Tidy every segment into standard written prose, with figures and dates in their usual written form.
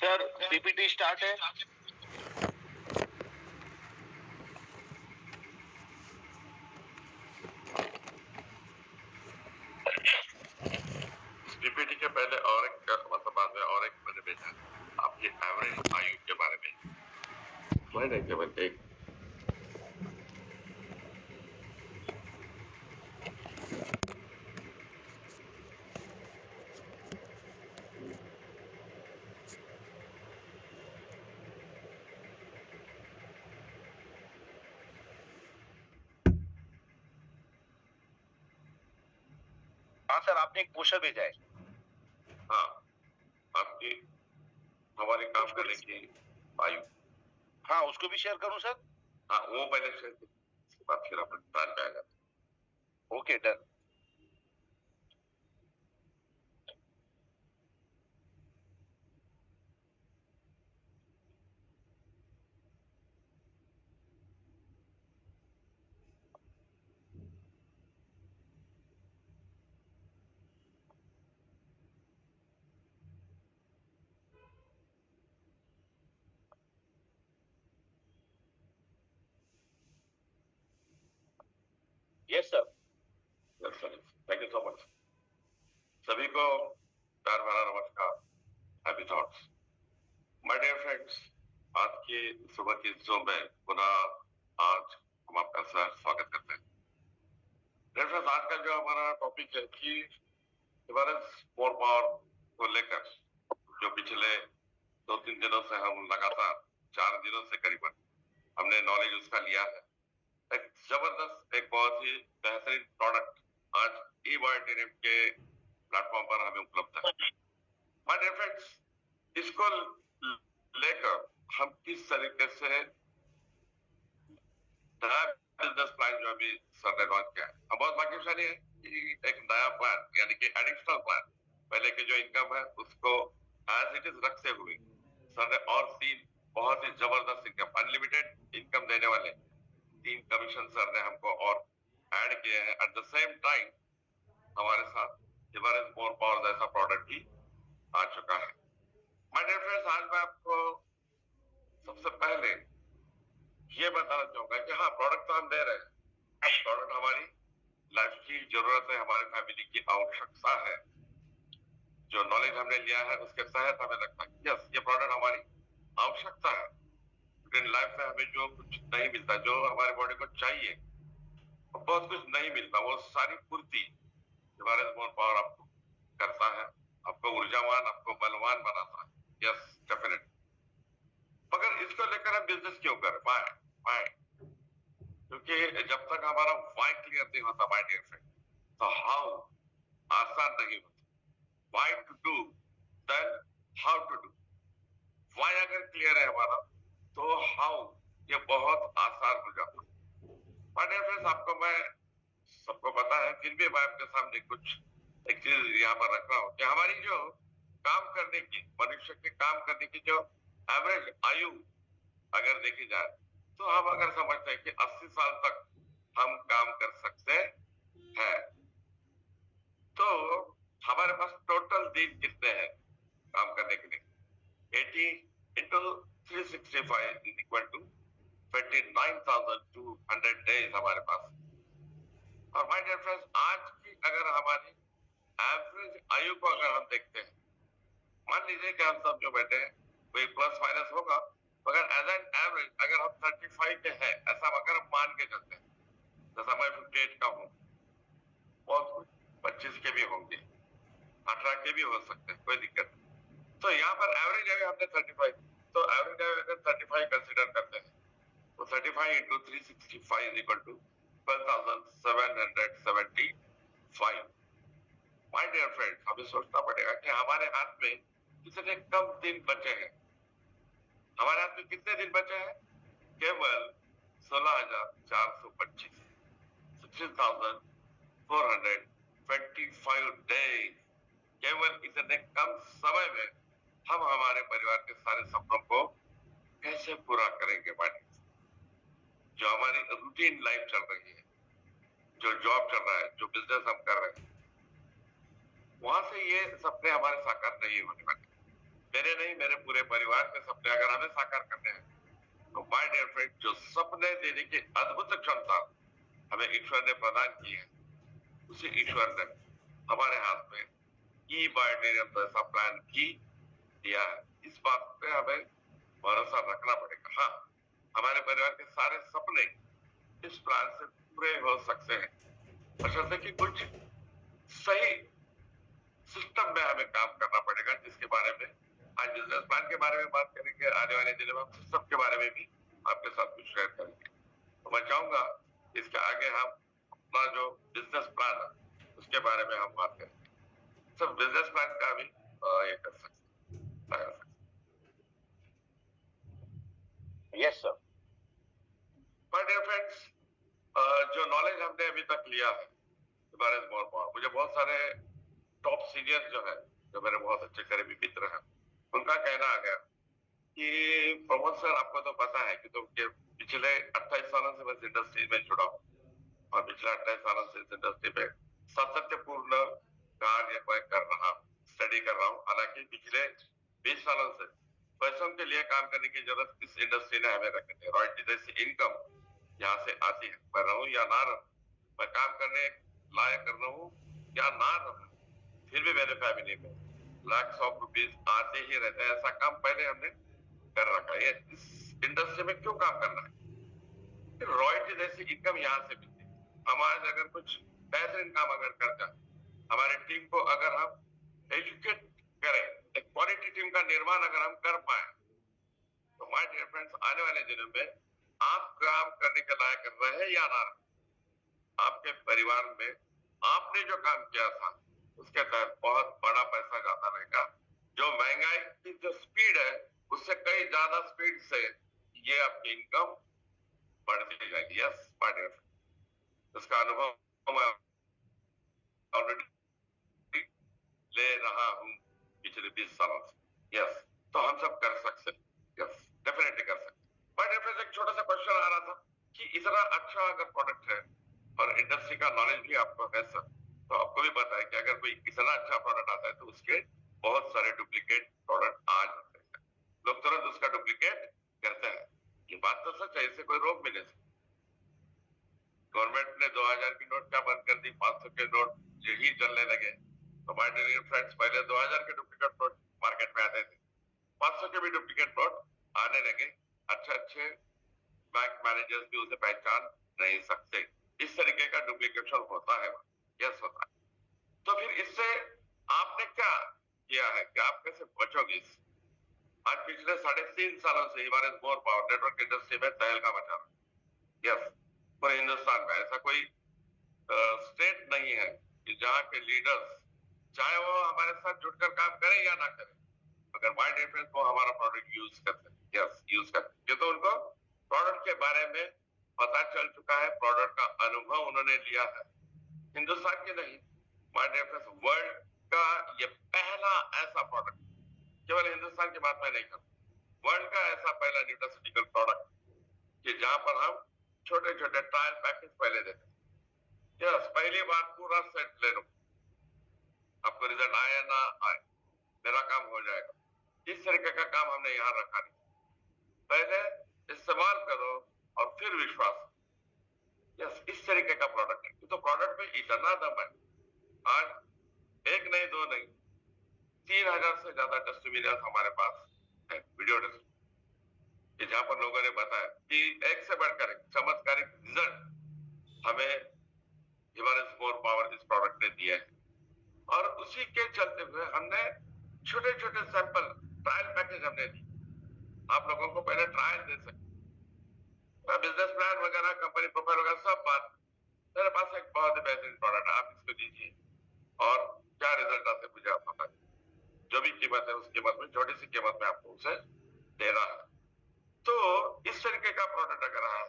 Sir PPT start है। PPT के पहले और एक मतलब बाद में और एक मैंने भेजा आपकी एवरेज आयु के बारे में। मैंने केवल एक हाँ सर, आपने एक पोस्टर भेजा है। हाँ, आपकी हमारे काम करने की आयु। हाँ, उसको भी शेयर करूं सर? हाँ, वो पहले शेयर करें, उसके बाद फिर अपन प्लान पे आएगा। Okay, done. Yes sir. Thank you so much. सभी को प्यार भरा नमस्कार, happy thoughts. My dear friends, आज की सुबह की शो में पुनः आज हम आपका स्वागत करते हैं। डियर फ्रेंड्स, आज का जो हमारा टॉपिक है कि मोर पावर को लेकर जो पिछले 2-3 दिनों से हम लगातार 4 दिनों से करीबन हमने नॉलेज उसका लिया है। एक जबरदस्त, एक बहुत ही बेहतरीन प्रोडक्ट आज ई-मार्केटिंग के प्लेटफॉर्म पर हमें उपलब्ध है। माय डियर फ्रेंड्स, इसको लेकर हम किस तरीके से नया बिजनेस प्लान जो अभी सर ने लॉन्च किया है, हम बहुत भाग्यशाली है कि एक नया प्लान यानी कि एडिशनल प्लान, पहले की जो इनकम है उसको एज इट इज रखते हुए सर ने और 3 बहुत ही जबरदस्त इनकम, अनलिमिटेड इनकम देने वाले 3 कमीशन सर ने हमको और ऐड किए हैं। एट द सेम टाइम हमारे साथ डिफरेंस मोर पावर जैसा प्रोडक्ट भी आ चुका है। माय डियर फ्रेंड्स, आज मैं आपको सबसे पहले ये बताना चाहूंगा कि हाँ, प्रोडक्ट तो हम दे रहे हैं, प्रोडक्ट हमारी लाइफ की जरूरत है, हमारी फैमिली की आवश्यकता है। जो नॉलेज हमने लिया है उसके तहत हमें लगता है यस, ये प्रोडक्ट हमारी आवश्यकता है। लेकिन लाइफ में हमें जो कुछ नहीं मिलता, जो हमारे बॉडी को चाहिए, बहुत कुछ नहीं मिलता, वो सारी पूर्ति हमारे मोर पावर आपको करता है, आपको ऊर्जावान, आपको बलवान बनाता है। Yes, definite. मगर इसको लेकर हम बिजनेस क्यों करें? Why why? क्योंकि जब तक हमारा वाई क्लियर नहीं होता माय डियर फ्रेंड, तो हाउ आसान नहीं होता। Why to do, then how to do. Why अगर क्लियर है हमारा तो हाउ ये बहुत आसान हो जाता है। माय डियर फ्रेंड्स, आपको मैं सबको पता है, फिर भी मैं आपके सामने कुछ एक चीज यहाँ पर रख रहा हूँ कि हमारी जो काम करने की, मनुष्य के काम करने की जो एवरेज आयु अगर देखी जाए, तो हम अगर समझते हैं कि 80 साल तक हम काम कर सकते हैं, तो हमारे पास टोटल दिन कितने हैं काम करने के लिए? 80 into 365 is equal to 29,200 days हमारे पास। और माय डियर फ्रेंड्स, आज की अगर हमारी एवरेज आयु को अगर हम देखते हैं, मान लीजिए कि हम सब जो बैठे हैं कोई प्लस माइनस होगा, मगर एज एन एवरेज अगर हम 35 के हैं, ऐसा अगर हम मान के चलते हैं, जैसा मैं 58 का हूँ, बहुत कुछ 25 के भी होंगे, 18 के भी हो सकते हैं, कोई दिक्कत नहीं। तो यहाँ पर एवरेज आयु हमने 35, तो एवरेज आयु अगर 35 कंसिडर करते हैं, तो 35 into 365 is equal to 12,775। My dear friends, हमें सोचना पड़ेगा कि हमारे हाथ में कितने कम दिन बचे हैं। हमारे हाथ में कितने दिन बचे हैं? केवल 16,425, 16,425 डेज। केवल इतने कम समय में हम हमारे परिवार के सारे सपनों को कैसे पूरा करेंगे? माइडियर, जो हमारी रूटीन लाइफ चल रही है, जो जॉब चल रहा है, जो बिजनेस हम कर रहे हैं, वहां से ये सपने हमारे साकार नहीं होने वाले। मेरे नहीं, मेरे पूरे परिवार के सपने अगर हमें साकार करने हैं, तो माय डियर फ्रेंड, जो सपने देने की अद्भुत क्षमता हमें ईश्वर ने प्रदान की है, उसी ईश्वर ने हमारे हाथ में ई बायोटेरियम तो ऐसा प्लान भी दिया है। इस बात पे हमें भरोसा रखना पड़ेगा। हाँ, हमारे परिवार के सारे सपने इस प्लान से पूरे हो सकते हैं, बशर्ते कि कुछ सही सिस्टम में हमें काम करना पड़ेगा, जिसके बारे में आज बिजनेस प्लान के बारे में बात करेंगे। आने वाले दिनों में हम सिस्टम के बारे में भी आपके साथ कुछ शेयर करेंगे। तो मैं चाहूंगा इसके आगे हम अपना जो बिजनेस प्लान है उसके बारे में हम बात करेंगे। सब बिजनेस प्लान का भी ये कर सकते हैं। Yes sir. My dear friends, जो नॉलेज हमने अभी तक लिया है मुझे बहुत सारे टॉप सीनियर जो है, जो मेरे बहुत अच्छे करीबी मित्र हैं, उनका कहना आ गया कि प्रमोद सर, आपको तो पता है कि पिछले 28 सालों से मैं इस इंडस्ट्री में जुड़ा हूँ और पिछले 28 सालों से इस इंडस्ट्री में सातत्यपूर्ण कार्य कर रहा हूँ, स्टडी कर रहा हूँ। हालांकि पिछले 20 सालों से पैसों के लिए काम करने की जरूरत इस इंडस्ट्री ने हमें रखी है। रॉयल्टी जैसी इनकम यहाँ से आती है, मैं रहूं या ना रहूं, मैं काम करने लायक कर रहा हूँ या ना रहूं, फिर भी मेरे फैमिली में लाख ऑफ रुपीज आते ही रहते हैं। ऐसा काम पहले हमने कर रखा है। इस इंडस्ट्री में क्यों काम करना है? रॉयल्टी जैसी इनकम यहाँ से मिलती है। हम आज अगर कुछ बेहतरीन काम अगर कर जाए, हमारे टीम को अगर हम एजुकेट करें, एक क्वालिटी टीम का निर्माण अगर हम कर पाए, तो माय डियर फ्रेंड्स, आने वाले दिनों में आप काम करने के लायक कर रहे हैं या ना, आपके परिवार में आपने जो काम किया था उसके तहत बहुत बड़ा पैसा जाता रहेगा। जो महंगाई की जो स्पीड है उससे कई ज्यादा स्पीड से ये आपकी इनकम बढ़ती जाएगी। यस माय डियर फ्रेंड, उसका अनुभव मैं ऑलरेडी ले रहा हूं पिछले 20 सालों से। यस, तो हम सब कर सकते हैं। यस, डेफिनेटली कर सकते हैं। माय डियर फ्रेंड्स, एक छोटा सा क्वेश्चन आ रहा था कि इतना अच्छा अगर प्रोडक्ट है और इंडस्ट्री का नॉलेज भी आपको है सर, तो आपको भी पता है कि अगर कोई इतना अच्छा प्रोडक्ट आता है तो उसके बहुत सारे डुप्लीकेट प्रोडक्ट आ जाते हैं। लोग तुरंत उसका डुप्लीकेट करते हैं। ये बात तो सच है, इससे कोई रोक भी नहीं सकता। गवर्नमेंट ने 2000 की नोट क्या बंद कर दी, 500 के नोट यही चलने लगे। तो माय डियर फ्रेंड्स, पहले 2000 के डुप्लीकेट नोट मार्केट में आते थे, 500 के भी डुप्लीकेट नोट आने लगे। अच्छे अच्छे बैंक मैनेजर्स भी उसे पहचान नहीं सकते। इस तरीके का डुप्लीकेशन होता है। यस, होता है। तो फिर इससे आपने क्या किया है कि आप कैसे बचोगे इससे? आज पिछले 3.5 सालों से हमारे मोर पावर नेटवर्क इंडस्ट्री में तहलका मचा रहा है। यस, पूरे हिंदुस्तान में ऐसा कोई स्टेट नहीं है कि जहाँ के लीडर्स, चाहे वो हमारे साथ जुड़कर काम करें या ना करें, अगर माय डिफरेंस वो हमारा प्रोडक्ट यूज करते हैं, यस यूज करते हैं, तो उनको प्रोडक्ट के बारे में पता चल चुका है, प्रोडक्ट का अनुभव उन्होंने लिया है। हिंदुस्तान के नहीं, माय डिफरेंस वर्ल्ड का ये पहला ऐसा प्रोडक्ट, केवल हिंदुस्तान की बात मैं नहीं करूँ, वर्ल्ड का ऐसा पहला न्यूट्रास्यूटिकल प्रोडक्ट कि जहां पर हम छोटे छोटे ट्रायल पैकेज पहले देते हैं। यस, पहली बार पूरा सेट ले लो, आपको रिजल्ट आए ना आए, मेरा काम हो जाएगा। इस तरीके का काम हमने यहाँ रखा नहीं। पहले इस्तेमाल करो और फिर विश्वास। यस, इस तरीके का प्रोडक्ट है। तो प्रोडक्ट में इतना दम है। आज एक नहीं, दो नहीं, 3000 से ज्यादा टेस्टिमोनियल्स हमारे पास है, वीडियो टेस्ट, जहां पर लोगों ने बताया कि एक से बढ़कर एक चमत्कारिक रिजल्ट हमें हिमालयन मोर पावर इस प्रोडक्ट ने दिया है। और उसी के चलते हुए हमने छोटे छोटे सैंपल ट्रायल पैकेज हमने दी, आप लोगों को पहले ट्रायल दे सकते, बिजनेस प्लान वगैरह, कंपनी प्रोफाइल वगैरह सब बात। मेरे पास एक बहुत ही बेहतरीन प्रोडक्ट है, आप इसको दीजिए और क्या रिजल्ट आते मुझे आप बताइए। जो भी कीमत है उस कीमत में, छोटी सी कीमत में आपको उसे दे रहा है। तो इस तरीके का प्रोडक्ट अगर है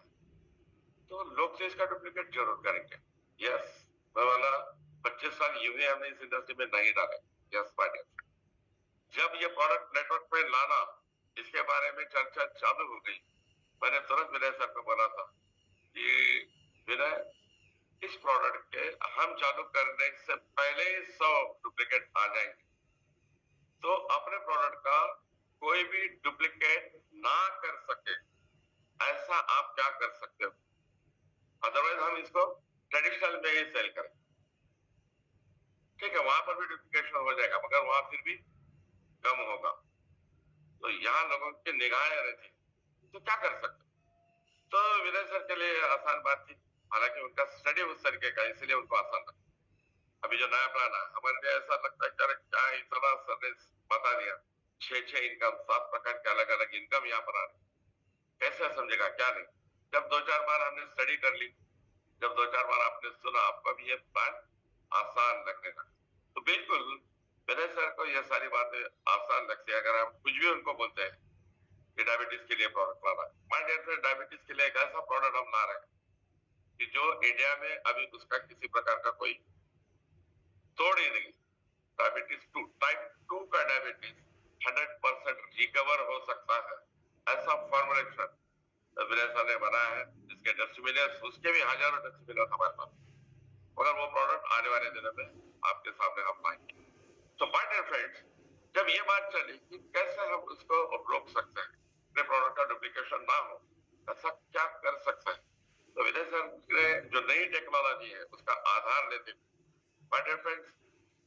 तो लोग से इसका डुप्लीकेट जरूर करेंगे। यस, मैं वाला 25 साल यूं ही हमने इस इंडस्ट्री में नहीं डाले। यस माय डियर, जब ये प्रोडक्ट नेटवर्क पे लाना, इसके बारे में चर्चा चालू हो गई, मैंने तुरंत विनय सर को बोला था कि विनय, इस प्रोडक्ट के हम चालू करने से पहले ही 100 डुप्लीकेट आ जाएंगे। तो अपने प्रोडक्ट का कोई भी डुप्लीकेट ना कर सके, ऐसा आप क्या कर सकते हो? अदरवाइज हम इसको ट्रेडिशनल में ही सेल करें, ठीक है, वहां पर भी डुप्लीकेशन हो जाएगा मगर वहां फिर भी कम होगा। तो यहाँ लोगों की निगाहें रहती, तो क्या कर सकते? तो विनय सर के लिए आसान बात थी, हालांकि उनका स्टडी उस तरीके का, इसलिए उनको आसान लगा। अभी जो नया प्लान है हमारे लिए ऐसा लगता है कि अरे क्या इतना सर ने बता दिया, 6 इनकम, 7 प्रकार के अलग अलग इनकम यहाँ पर आ रही, कैसे समझेगा क्या नहीं। जब 2-4 बार हमने स्टडी कर ली, जब 2-4 बार आपने सुना, आपको भी ये प्लान आसान लगने लगा। तो बिल्कुल विनय सर को ये सारी बातें आसान लगती है अगर हम कुछ भी उनको बोलते हैं कि डायबिटीज के लिए प्रोडक्ट लाना है। माय डियर फ्रेंड, डायबिटीज के लिए एक ऐसा प्रोडक्ट हम ला रहे हैं कि जो इंडिया में अभी उसका किसी प्रकार का कोई तोड़ ही नहीं। डायबिटीज 2, टाइप 2 का डायबिटीज 100% रिकवर हो सकता है, ऐसा फॉर्मुलेशन विनय सर ने बनाया है, जिसके टेस्टिमोनियल्स, उसके भी हजारों टेस्टिमोनियल्स हमारे पास, मगर वो प्रोडक्ट आने वाले दिनों में आपके सामने हम लाएंगे। तो माय डियर फ्रेंड्स, जब ये बात चली कि कैसे हम उसको रोक सकते हैं, अपने प्रोडक्ट का डुप्लीकेशन ना हो, ऐसा क्या कर सकते हैं, तो विनय सर ने जो नई टेक्नोलॉजी है उसका आधार लेते हुए, माय डियर फ्रेंड्स,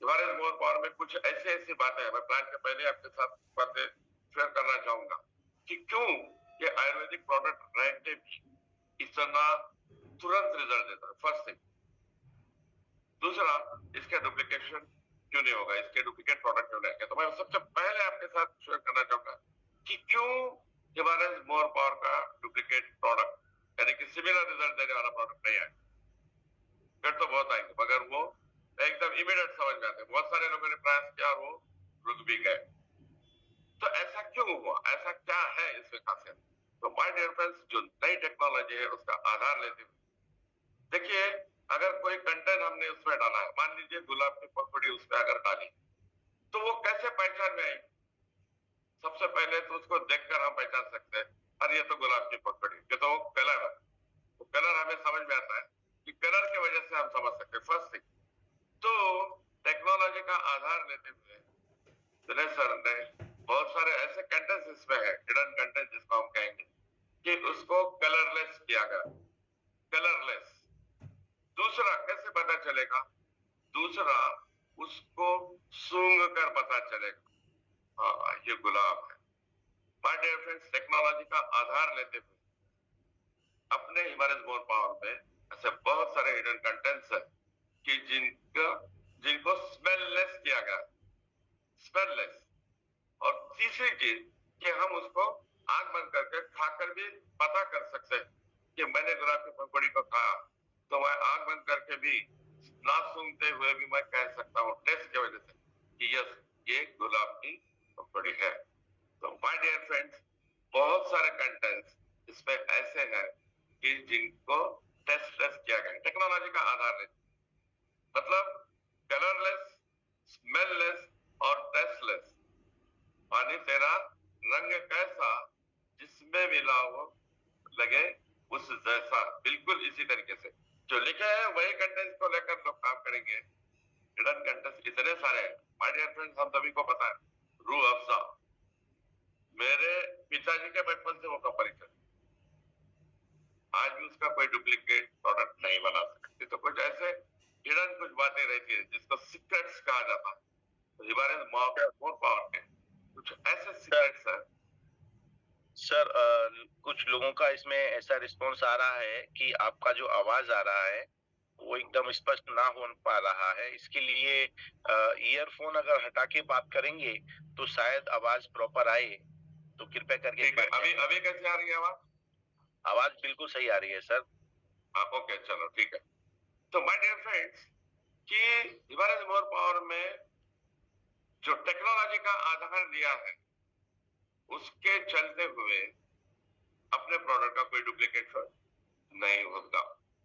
हमारे मोर पावर में कुछ ऐसी ऐसी बातें हैं, मैं प्लान के पहले आपके साथ बातें शेयर करना चाहूंगा कि क्यों ये आयुर्वेदिक प्रोडक्ट रह के भी इतना तुरंत रिजल्ट देता है, फर्स्ट थिंग। दूसरा, इसका डुप्लीकेशन क्यों नहीं होगा, इसके डुप्लीकेट प्रोडक्ट क्यों नहीं, तो मैं सबसे पहले आपके साथ शेयर करना चाहूंगा कि क्यों हिमालयन मोर पावर का डुप्लीकेट प्रोडक्ट यानी कि सिमिलर रिजल्ट देने वाला प्रोडक्ट नहीं है। फिर तो बहुत आएंगे मगर वो एकदम इमीडिएट समझ में आते, बहुत सारे लोगों ने प्रयास किया और वो रुक भी गए। तो ऐसा क्यों हुआ, ऐसा क्या है इसमें खासियत? तो माय डियर फ्रेंड्स, जो नई टेक्नोलॉजी है उसका आधार लेते हुए देखिए, अगर कोई कंटेंट हमने उसमें डाला है, मान लीजिए गुलाब की पंखुड़ी उसमें अगर डाली, तो वो कैसे पहचान में आएगी? सबसे पहले तो उसको देखकर हम पहचान सकते हैं, अरे ये तो गुलाब की पंखुड़ी, ये तो कलर है, वो कलर हमें समझ में आता है कि कलर की वजह से हम समझ सकते हैं, फर्स्ट थिंग। तो टेक्नोलॉजी का आधार लेते हुए विनय सर ने बहुत सारे ऐसे कंटेंट्स इसमें है, हिडन कंटेंट जिसको हम कहेंगे, कि उसको कलरलेस किया गया, कलरलेस। दूसरा, कैसे पता चलेगा? दूसरा, उसको सूंघ कर पता चलेगा, हाँ ये गुलाब है। माय डियर फ्रेंड्स, टेक्नोलॉजी का आधार लेते हुए अपने हिमालय मोर पावर में ऐसे बहुत सारे हिडन कंटेंट्स है कि जिनको स्मेललेस किया गया, स्मेललेस। और तीसरी चीज कि हम उसको आंख बंद करके खाकर भी पता कर सकते हैं कि मैंने गुलाब की पंखुड़ी को खाया, तो मैं आंख बंद करके भी ना सूंघते हुए भी मैं कह सकता हूँ टेस्ट की वजह से कि यस ये गुलाब की पंखुड़ी है। तो माय डियर फ्रेंड्स, बहुत सारे कंटेंट्स इसमें ऐसे हैं कि जिनको टेस्टलेस किया गया, टेक्नोलॉजी का आधार है, मतलब कलरलेस, स्मेललेस और टेस्टलेस। पानी तेरा रंग कैसा, जिसमें मिला वो लगे उस जैसा, बिल्कुल इसी तरीके से जो लिखा है वही कंटेंट को लेकर लोग काम करेंगे। हिडन कंटेंट इतने सारे हैं माय डियर फ्रेंड्स, हम सभी को पता है। रूह अफ़ज़ा, मेरे पिताजी के बचपन से वो कंपनी चली, आज भी उसका कोई डुप्लीकेट प्रोडक्ट नहीं बना सकते। तो कुछ ऐसे हिडन कुछ बातें रहती है जिसको सीक्रेट्स कहा जाता है, तो हिमालय मोर पावर के कुछ ऐसे सीक्रेट्स है। सर कुछ लोगों का इसमें ऐसा रिस्पॉन्स आ रहा है कि आपका जो आवाज आ रहा है वो एकदम स्पष्ट ना हो पा रहा है। इसके लिए ईयरफोन अगर हटा के बात करेंगे तो शायद आवाज प्रॉपर आए, तो कृपया करके ठीक है, अभी अभी कैसे आ रही है आवाज? आवाज बिल्कुल सही आ रही है सर। ओके, चलो ठीक है। तो माय डियर फ्रेंड्स, कि हिमालय मोर पावर में जो टेक्नोलॉजी का आधार लिया है उसके चलते हुए अपने प्रोडक्ट का कोई डुप्लीकेट नहीं होगा,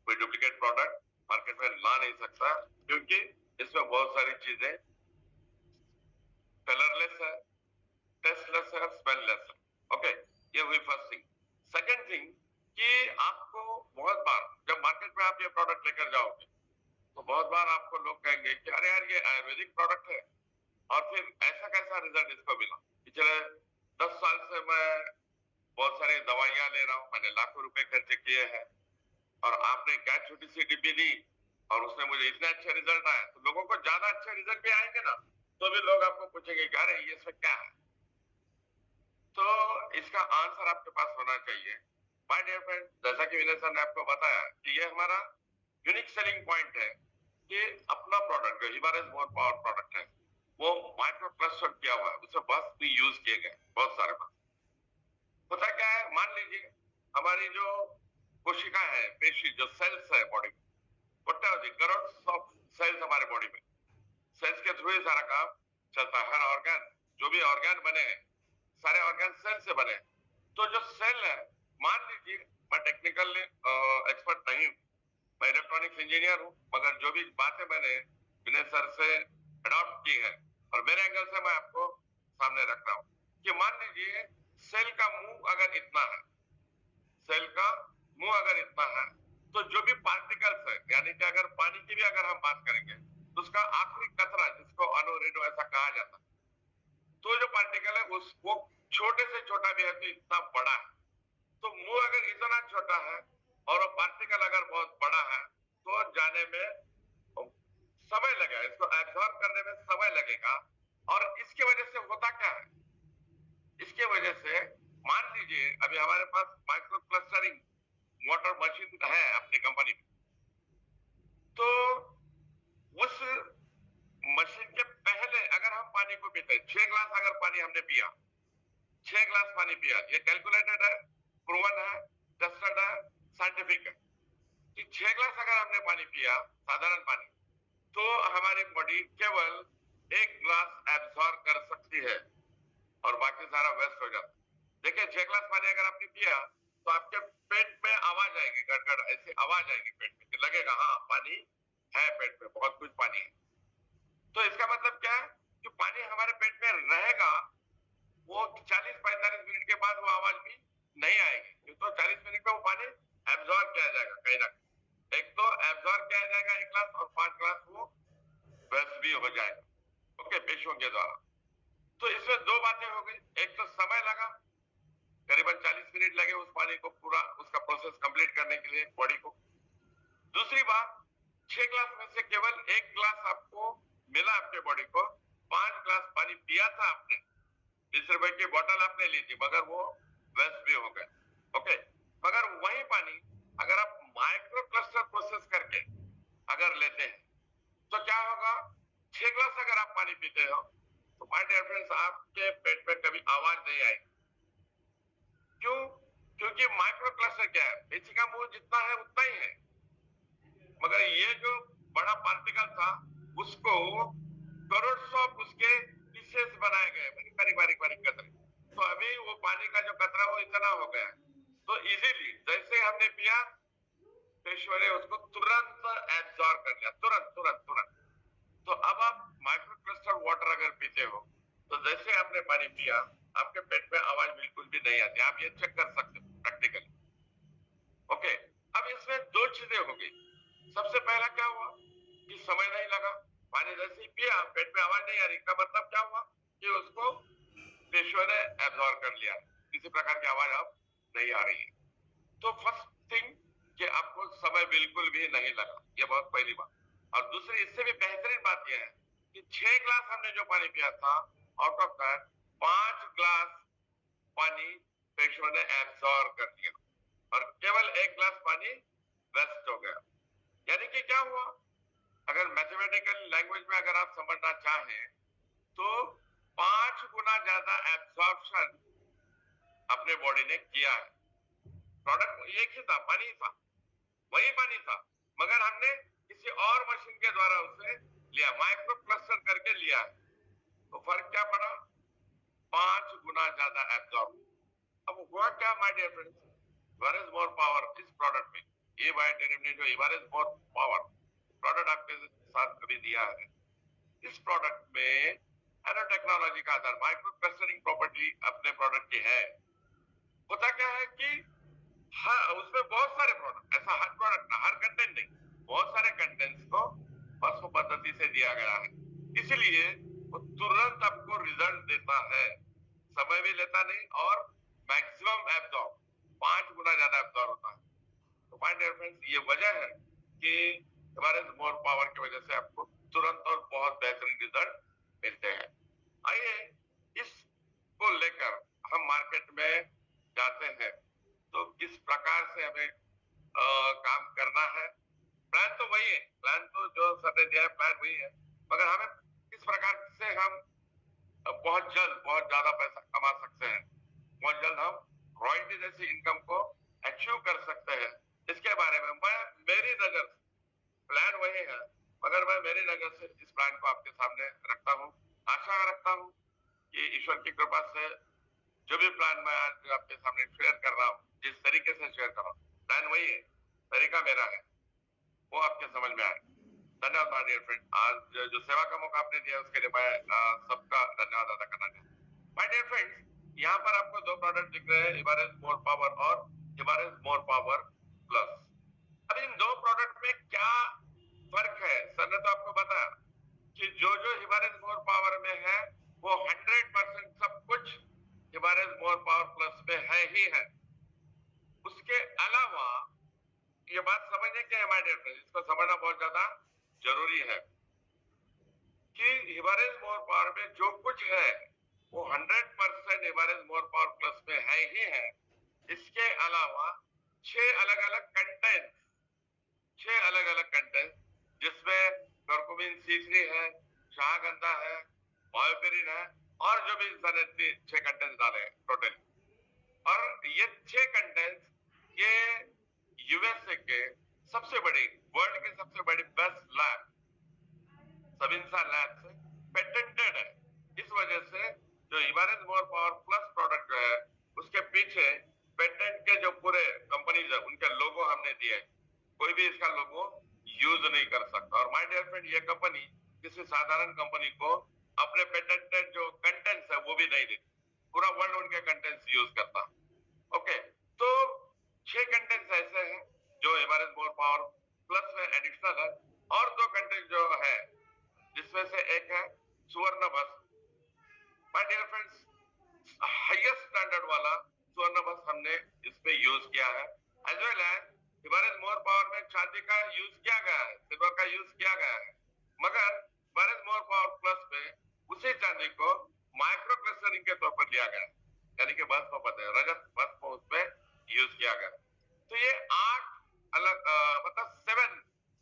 कोई डुप्लीकेट प्रोडक्ट मार्केट में ला नहीं सकता, क्योंकि इसमें बहुत सारी चीजें कलरलेस है, टेस्टलेस है, स्मेललेस है। ओके, ये हुई फर्स्ट थिंग। सेकंड थिंग कि आपको बहुत बार जब मार्केट में आप ये प्रोडक्ट लेकर जाओगे तो बहुत बार आपको लोग कहेंगे कि अरे यार ये आयुर्वेदिक प्रोडक्ट है और फिर ऐसा कैसा रिजल्ट इसको मिला? पिछले 10 साल से मैं बहुत सारी दवाइयां ले रहा हूँ, मैंने लाखों रुपए खर्च किए हैं, और आपने क्या छोटी सी डिब्बी दी और उसमें मुझे इतने अच्छे रिजल्ट आए, तो लोगों को ज्यादा अच्छे रिजल्ट भी आएंगे ना, तो भी लोग आपको पूछेंगे क्या रे ये इसमें क्या है। तो इसका आंसर आपके पास होना चाहिए। माय डियर फ्रेंड, जैसा कि विनय सर ने आपको बताया कि ये हमारा यूनिक सेलिंग पॉइंट है कि अपना प्रोडक्ट जो हिमालयस मोर पावर प्रोडक्ट है वो माइक्रो क्लस्टर किया हुआ है, उसमें बस भी यूज किए गए बहुत सारे बस। होता क्या है, मान लीजिए हमारी जो कोशिका है, पेशी जो सेल्स है बॉडी में, करोड़ ऑफ सेल्स हमारे बॉडी में, सेल्स के थ्रू ही सारा काम चलता है। हर ऑर्गन, जो भी ऑर्गन बने हैं, सारे ऑर्गन सेल से बने हैं। तो जो सेल है, मान लीजिए मैं टेक्निकल एक्सपर्ट नहीं हूं, मैं इलेक्ट्रॉनिक्स इंजीनियर हूं, मगर जो भी बातें मैंने विनय सर से अडॉप्ट की है और मेरे एंगल से मैं आपको सामने रख रहा हूं कि मान लीजिए सेल का मुंह अगर इतना है, सेल का मुंह अगर इतना है, तो जो भी पार्टिकल्स है, यानी कि अगर पानी की भी अगर हम बात करेंगे तो उसका आखिरी कतरा, जिसको अणु रेणु ऐसा कहा जाता है, तो जो पार्टिकल है वो छोटे से छोटा भी है तो इतना बड़ा है। तो मुंह अगर इतना छोटा है और वो पार्टिकल अगर बहुत बड़ा है तो जाने में समय लगेगा, इसको एब्जॉर्ब करने में समय लगेगा। और इसकी वजह से होता क्या है, इसके वजह से मान लीजिए अभी हमारे पास माइक्रो क्लस्टरिंग वाटर मशीन है अपनी कंपनी में, तो उस मशीन के पहले अगर हम पानी को पीते हैं, 6 ग्लास अगर पानी हमने पिया, 6 ग्लास पानी पिया, ये कैलकुलेटेड है, प्रूवन है, टेस्टेड है, साइंटिफिक है कि 6 ग्लास अगर हमने पानी पिया, साधारण पानी, तो हमारी बॉडी केवल 1 ग्लास एब्सॉर्ब कर सकती है और बाकी सारा वेस्ट हो जाता है। देखिए 6 ग्लास पानी अगर आपने पिया तो आपके पेट में आवाज आएगी, गड़गड़ ऐसी आवाज आएगी पेट में, लगेगा हाँ पानी है पेट में, बहुत कुछ पानी है। तो इसका मतलब क्या है कि पानी हमारे पेट में रहेगा, वो 40-45 मिनट के बाद वो आवाज भी नहीं आएगी, तो 40 मिनट में वो पानी एब्सॉर्ब किया जाएगा कहीं ना कहीं। एक तो एब्सॉर्ब किया जाएगा 1 ग्लास, और 5 ग्लास वो वेस्ट भी हो जाएगा, ओके, पेशियों के द्वारा। तो इसमें दो बातें हो गई, एक तो समय लगा, करीबन 40 मिनट लगे उस पानी को पूरा उसका प्रोसेस कंप्लीट करने के लिए बॉडी को। दूसरी बात, 6 ग्लास में से केवल 1 ग्लास आपको मिला आपके बॉडी को, 5 ग्लास पानी पिया था आपने, 20 रुपए की बोतल आपने ली थी, मगर वो वेस्ट भी हो गए, ओके। मगर वही पानी अगर आप माइक्रो क्लस्टर प्रोसेस करके अगर लेते हैं तो क्या होगा, 6 ग्लास अगर आप पानी पीते हो तो माय डियर फ्रेंड्स आपके पेट में कभी आवाज नहीं आएगी। क्यों? क्योंकि माइक्रो क्लस्टर क्या है, पेची का मुंह जितना है उतना ही है, मगर ये जो बड़ा पार्टिकल था उसको करोड़ उसके पीसेस बनाए गए, बारीक बारीक बारीक कतरे। तो अभी वो पानी का जो कतरा वो इतना हो गया है, तो इजीली जैसे हमने पिया, पेशियों ने उसको तुरंत एब्सॉर्ब कर लिया, तुरंत तुरंत तुरंत। तो अब आप माइक्रो क्लस्टर वाटर अगर पीते हो तो जैसे आपने पानी पिया, आपके पेट में आवाज बिल्कुल भी नहीं आती, आप ये चेक कर सकते हो प्रैक्टिकली, ओके। अब इसमें दो चीजें हो गई। सबसे पहला क्या हुआ कि समय नहीं लगा, पानी जैसे ही पिया पेट में आवाज नहीं आ रही, का मतलब क्या हुआ कि उसको पेशियों ने एब्सॉर्ब कर लिया, किसी प्रकार की आवाज अब नहीं आ रही है। तो फर्स्ट थिंग कि आपको समय बिल्कुल भी नहीं लगा, ये बहुत पहली बात। और दूसरी इससे भी बेहतरीन बात यह है कि 6 ग्लास हमने जो पानी पिया था, आउट ऑफ दैट 5 ग्लास पानी पेशियों ने एब्सॉर्ब कर लिया और केवल 1 ग्लास पानी वेस्ट हो गया। यानी कि क्या हुआ, अगर मैथमेटिकल लैंग्वेज में अगर आप समझना चाहें तो 5 गुना ज्यादा एब्सॉर्प्शन अपने बॉडी ने किया है। प्रोडक्ट एक ही था, पानी ही था, वही पानी था, मगर हमने किसी और मशीन के द्वारा उसे लिया, माइक्रो क्लस्टर करके लिया है। तो फर्क क्या पड़ा, 5 गुना ज्यादा एब्सॉर्ब। अब हुआ क्या my dear friends, where is more power इस प्रोडक्ट में। ये बायोटेरियम ने जो where is more power product आपके साथ कभी दिया है, इस प्रोडक्ट में एनो टेक्नोलॉजी का आधार, माइक्रो क्लस्टरिंग प्रॉपर्टी अपने प्रोडक्ट की है। होता क्या है कि उसमें बहुत सारे प्रोडक्ट, ऐसा हर प्रोडक्ट ना, हर कंटेंट नहीं, बहुत सारे कंटेंट्स को भस्म पद्धति से दिया गया है, इसलिए वो तुरंत होता है, समय भी लेता नहीं और मैक्सिमम एब्जॉर्ब 5 गुना ज्यादा एब्जॉर्ब होता है। तो माय डियर फ्रेंड्स, ये वजह है कि हमारे मोर पावर की वजह से आपको तुरंत और बहुत बेहतरीन रिजल्ट मिलते हैं। आइए इसको लेकर हम मार्केट में जाते हैं, तो किस प्रकार से हमें काम करना है। प्लान तो वही है, प्लान तो जो सर ने दिया है प्लान वही है, मगर हमें किस प्रकार से हम बहुत जल्द बहुत ज्यादा पैसा कमा सकते हैं, बहुत जल्द हम रॉयल्टी जैसी इनकम को अचीव कर सकते हैं, इसके बारे में मैं मेरी नजर से, प्लान वही है मगर मैं मेरी नजर से इस प्लान को आपके सामने रखता हूँ। आशा रखता हूँ कि ईश्वर की कृपा से जो भी प्लान मैं आज आपके सामने शेयर कर रहा हूँ, जिस तरीके से शेयर कर रहा हूँ, प्लान वही है, तरीका मेरा है, वो आपके समझ में आए। धन्यवाद माय डियर फ्रेंड, आज जो सेवा का मौका आपने दिया उसके लिए मैं सबका धन्यवाद अदा करना चाहता हूँ। माय डियर फ्रेंड्स, यहाँ पर आपको दो प्रोडक्ट दिख रहे हैं, हिबारेज मोर पावर और हिबारेज मोर पावर प्लस। अब इन दो प्रोडक्ट में क्या फर्क है, सर ने तो आपको बताया कि जो जो हिबारेज मोर पावर में है वो 100% सब कुछ हिबारेज मोर पावर प्लस में है ही है। उसके अलावा ये बात समझने के माय डियर फ्रेंड्स, इसको समझना बहुत ज्यादा जरूरी है कि हिबारेज मोर पावर में जो कुछ है वो 100% हिबारेज मोर पावर प्लस में है ही है। इसके अलावा 6 अलग अलग कंटेंट, 6 अलग अलग कंटेंट जिसमें कर्कुमिन C3 है, शाहगंधा है, बायोपेरिन है और जो भी 6 कंटेंट डाले हैं टोटल। और ये 6 कंटेंट ये यूएसए के सबसे बड़ी, वर्ल्ड की सबसे बड़ी बेस्ट लैब सबिंसा लैब से पेटेंटेड है। इस वजह से जो हिबारेज मोर पावर प्लस प्रोडक्ट जो है उसके पीछे पेटेंट के जो पूरे कंपनीज है उनके लोगो हमने दिए, कोई भी इसका लोगो यूज नहीं कर सकता। और माय डियर फ्रेंड, ये कंपनी किसी साधारण कंपनी को अपने पेटेंटेड जो कंटेंट्स है वो भी नहीं देती, पूरा वर्ल्ड उनके कंटेंट्स यूज करता। ओके, तो 6 कंटेंट्स ऐसे हैं जो हिबारेज मोर पावर प्लस में एडिशनल है और 2 कंटेंट जो है जिसमें से एक है सुवर्ण भस्म। My dear friends, highest standard वाला सुवर्ण भस्म हमने इस पे यूज किया है। एज वेल एज हिबारेज मोर पावर में चांदी का यूज किया गया है, सिल्वर का यूज किया गया है, मगर हिबारेज मोर पावर प्लस में उसी चांदी को माइक्रो क्लस्टरिंग के तौर पर लिया गया है, यानी कि भस्म पता है रजत भस्म उसमें यूज किया गया। तो ये 8 अलग मतलब 7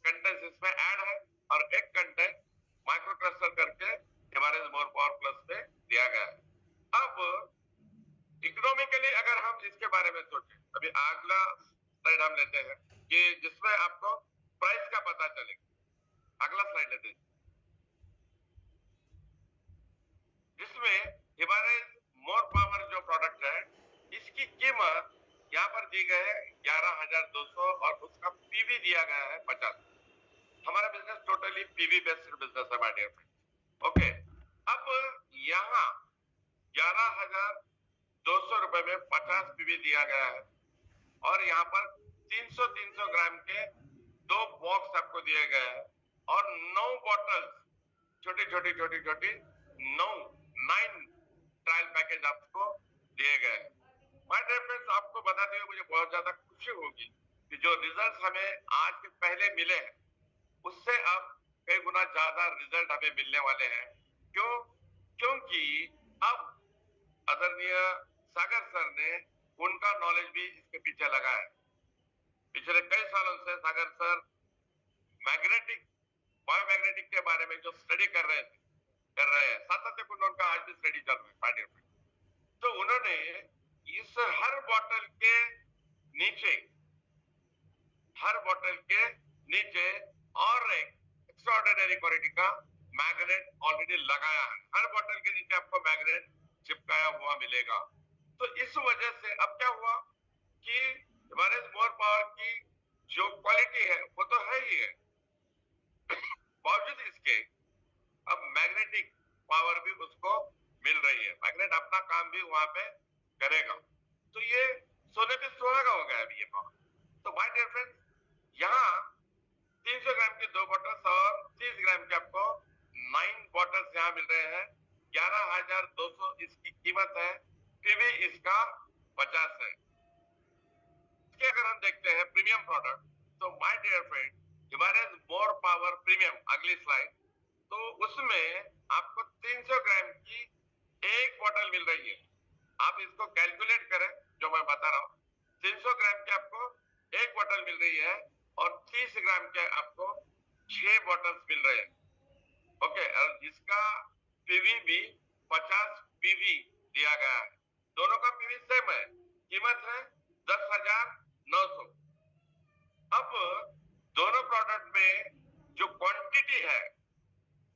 कंटेंट्स इसमें ऐड है और एक कंटेंट माइक्रो क्लस्टर करके हिबारेज मोर पावर प्लस में दिया गया है। अब इकोनॉमिकली अगर हम इसके बारे में सोचें, अभी अगला स्लाइड हम लेते हैं कि जिसमें आपको प्राइस का पता चलेगा। अगला स्लाइड लेते हैं जिसमें हिबारेज मोर पावर जो प्रोडक्ट है इसकी कीमत यहाँ पर दी गई है 11,200 और उसका पीवी दिया गया है 50। हमारा business totally PV based business है माय डियर फ्रेंड्स। ओके, अब यहाँ 11,200 रुपए में 50 पीवी दिया गया है और यहाँ पर 300 ग्राम के 2 बॉक्स आपको दिए गए हैं और 9 बॉटल्स छोटी 9 ट्रायल पैकेज आपको दिए गए हैं। माय डियर फ्रेंड्स, आपको बताते हुए मुझे बहुत ज्यादा खुशी होगी कि जो रिजल्ट हमें आज के पहले मिले हैं उससे अब कई गुना ज्यादा रिजल्ट हमें मिलने वाले हैं। क्यों? क्योंकि अब आदरणीय सागर सर ने उनका नॉलेज भी इसके पीछे लगा है। पिछले कई सालों से सागर सर मैग्नेटिक, बायोमैग्नेटिक के बारे में जो स्टडी कर रहे हैं, सातत्य उनका आज भी स्टडी चल रहा है। तो उन्होंने इस हर बोतल के नीचे और एक एक्स्ट्राऑर्डिनरी क्वालिटी का मैग्नेट ऑलरेडी लगाया है। हर बोतल के नीचे आपको मैग्नेट चिपकाया हुआ मिलेगा। तो इस वजह से अब क्या हुआ कि हिबारेज मोर पावर की जो क्वालिटी है वो तो है ही है, बावजूद इसके अब मैग्नेटिक पावर भी उसको मिल रही है, मैग्नेट अपना काम भी वहां पे करेगा। तो ये सोने पे सुहागा हो गया अभी ये पावर। तो माय डियर फ्रेंड्स, यहाँ 300 ग्राम के 2 बॉटल्स और 30 ग्राम के आपको 9 बॉटल्स यहाँ मिल रहे हैं 11,200 इस हम देखते हैं प्रीमियम प्रोडक्ट, तो my dear friend, Himalayan more power premium, अगली स्लाइड, तो उसमें आपको 300 ग्राम की एक बोतल मिल रही है। आप इसको कैलकुलेट करें, जो मैं बता रहा हूँ, 300 ग्राम के आपको एक बोतल मिल रही है और 30 ग्राम के आपको 6 बोतल्स मिल रहे हैं। ओके, और इसका पीवी भी 50 पीवी दिया गया है। दोनों का पीवी सेम है, कीमत है 10,900। अब दोनों प्रोडक्ट में जो क्वांटिटी है,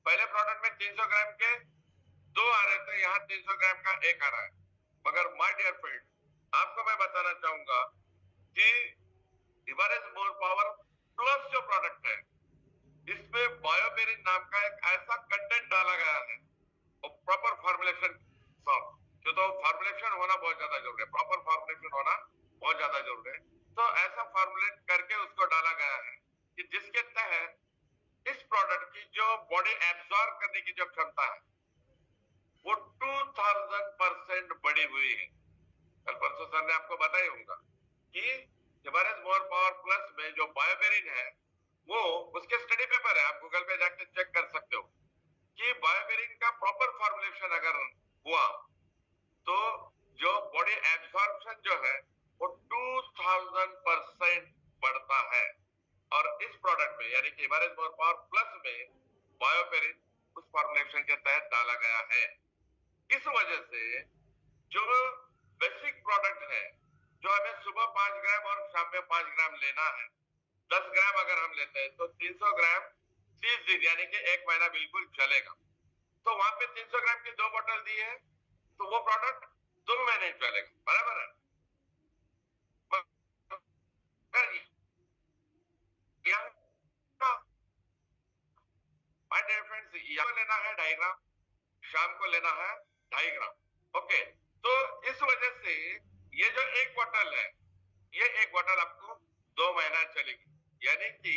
पहले प्रोडक्ट में 300 ग्राम के 2 आ रहे थे, यहाँ 300 ग्राम का एक आ रहा है। मगर माय डियर फ्रेंड, आपको मैं बताना चाहूंगा कि एवरेज मोर पावर प्लस जो प्रोडक्ट है, इसमें बायोबेरिन नाम का एक ऐसा कंटेंट डाला गया है, और प्रॉपर फॉर्मुलेशन, तो फॉर्मुलेशन होना बहुत ज्यादा जरूरी है, प्रॉपर फॉर्मुलेशन होना बहुत ज्यादा जरूरी है। तो ऐसा फॉर्मुलेट करके उसको डाला गया है कि जिसके तहत इस प्रोडक्ट की जो बॉडी एब्सॉर्ब करने की जो क्षमता है वो 2000% बढ़ी हुई है। कल परसों सर ने आपको बताया होगा कि एवरेज मोर पावर प्लस में जो बायोबेरिन है, वो उसके स्टडी पेपर है, आप गूगल पे जाके चेक कर सकते हो कि बायोबेरिन का प्रॉपर फॉर्मुलेशन अगर हुआ तो जो बॉडी एब्सॉर्प्शन जो है वो 2000% बढ़ता है। और इस प्रोडक्ट में यानी कि एवरेज मोर पावर प्लस में बायोबेरिन उस फॉर्मुलेशन के तहत डाला गया है। इस वजह से जो बेसिक प्रोडक्ट है, जो हमें सुबह 5 ग्राम और शाम में 5 ग्राम लेना है, 10 ग्राम अगर हम लेते हैं तो 300 ग्राम 30 दिन यानी कि एक महीना बिल्कुल चलेगा। तो वहां पे 300 ग्राम की 2 बोतल दी है, तो वो प्रोडक्ट 2 महीने चलेगा, बराबर है। मगर माय डियर फ्रेंड्स, यहाँ लेना है 2.5 ग्राम, शाम को लेना है 2.5 ग्राम। ओके, तो इस वजह से ये जो एक बोतल है, ये एक बोतल आपको 2 महीना चलेगी। यानी कि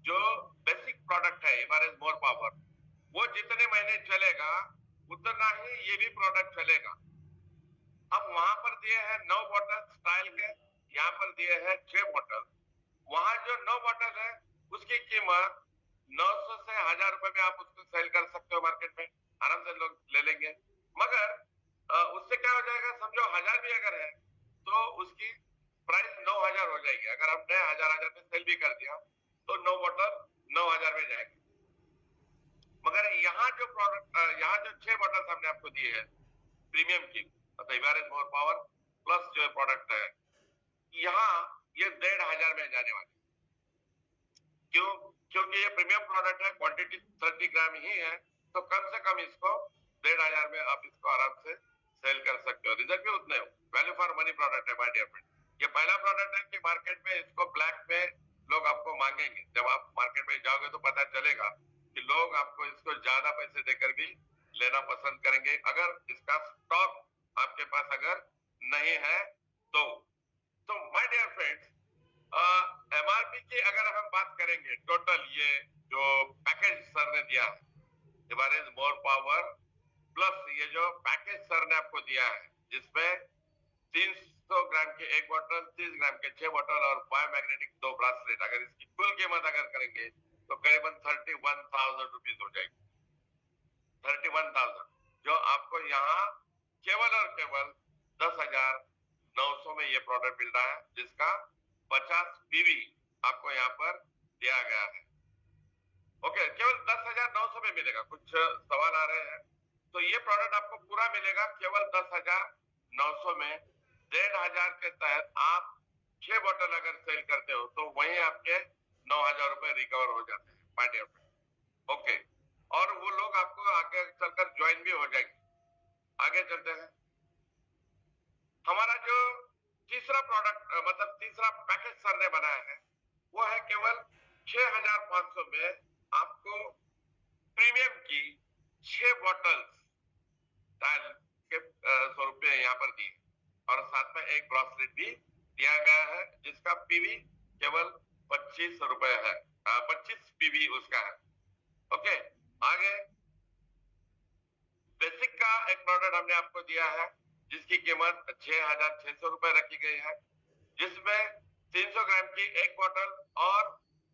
जो बेसिक प्रोडक्ट है एवरेज मोर पावर, वो जितने महीने चलेगा उतना ही ये भी प्रोडक्ट चलेगा। अब वहां पर दिए हैं 9 बोतल स्टाइल के, यहाँ पर दिए हैं 6 बोतल। वहां जो 9 बोतल है उसकी कीमत 900 से 1000 रुपए में आप उसको सेल कर सकते हो मार्केट में, आराम से लोग ले लेंगे। मगर उससे क्या हो जाएगा, समझो 1000 भी अगर है तो उसकी प्राइस 9000 हो जाएगी। अगर हमने 1000 में सेल भी कर दिया तो 9 बोतल 9000 में जाएगी। मगर यहाँ जो प्रोडक्ट, यहाँ जो 6 बोतल हमने आपको दिए है प्रीमियम की, मतलब एवरेज मोर पावर प्लस जो प्रोडक्ट है, यहाँ ये 1500 में जाने वाली। क्यों? क्योंकि ये प्रीमियम प्रोडक्ट है, क्वांटिटी 30 ग्राम ही है, तो कम से कम इसको 1500 में आप इसको आराम से सेल कर सकते हो। रिजल्ट भी उतने हो, वैल्यू फॉर मनी प्रोडक्ट है माय डियर फ्रेंड। ये पहला प्रोडक्ट है कि मार्केट में इसको ब्लैक में लोग आपको मांगेंगे। जब आप मार्केट में जाओगे तो पता चलेगा कि लोग आपको इसको ज्यादा पैसे देकर भी लेना पसंद करेंगे, अगर इसका स्टॉक आपके पास अगर नहीं है तो माय डियर फ्रेंड्स, एमआरपी की अगर हम बात करेंगे, टोटल ये जो पैकेज सर ने दिया है, एवरेज मोर पावर प्लस, ये जो पैकेज सर ने आपको दिया है, जिसमें 300 ग्राम के एक बोतल, 30 ग्राम के 6 बोतल और बायोमैग्नेटिक 2 ब्रासलेट, अगर इसकी कुल कीमत अगर करेंगे तो करीबन 31,000 रुपीज हो जाएगी। 31,000 जो आपको यहाँ केवल और केवल 10,900 में ये प्रोडक्ट मिल रहा है, जिसका 50 पीवी आपको यहाँ पर दिया गया है। ओके, केवल 10,900 में मिलेगा। कुछ सवाल आ रहे हैं, तो ये प्रोडक्ट आपको पूरा मिलेगा केवल 10,900 में। 1500 के तहत आप 6 बोतल अगर सेल करते हो तो वहीं आपके 9,000 रुपए रिकवर हो जाते हैं माय डियर फ्रेंड। ओके, और वो लोग आपको आगे चलकर ज्वाइन भी हो जाएंगे। आगे चलते हैं। हमारा जो तीसरा प्रोडक्ट, मतलब तीसरा पैकेज सर ने बनाया है, वो है केवल 6,500 में आपको प्रीमियम की 6 बॉटल्स टाइल के स्वरूप में यहाँ पर दी, और साथ में एक ब्रासलेट भी दिया गया है, जिसका पीवी केवल 25 रुपए है, 25 पीवी उसका है। ओके, आगे बेसिक का एक प्रोडक्ट हमने आपको दिया है, जिसकी कीमत 6,600 रुपए रखी गई है, जिसमें 300 ग्राम की एक बोतल और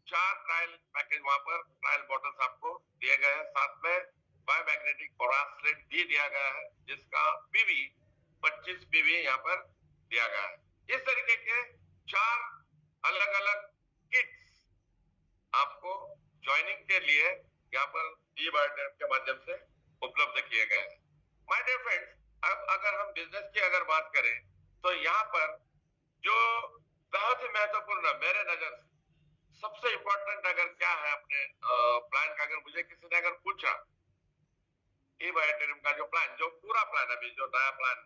4 ट्रायल पैकेज वहां पर ट्रायल बोतल्स आपको दिए गए हैं। साथ में बायोमैग्नेटिक ब्रासलेट भी दिया गया है जिसका पीवी 25 पीवी यहाँ पर दिया गया है। इस तरीके के 4 अलग अलग किट्स आपको ज्वाइनिंग के लिए यहाँ पर ई बायोटेक के माध्यम से उपलब्ध किए गए हैं। माय डियर फ्रेंड्स, अब अगर हम बिजनेस की अगर बात करें तो यहाँ पर जो बहुत ही महत्वपूर्ण मेरे नजर से सबसे इंपॉर्टेंट अगर क्या है अपने प्लान का, अगर मुझे किसी ने अगर पूछा ई बायोटेरियम का जो प्लान, जो पूरा प्लान अभी जो नया प्लान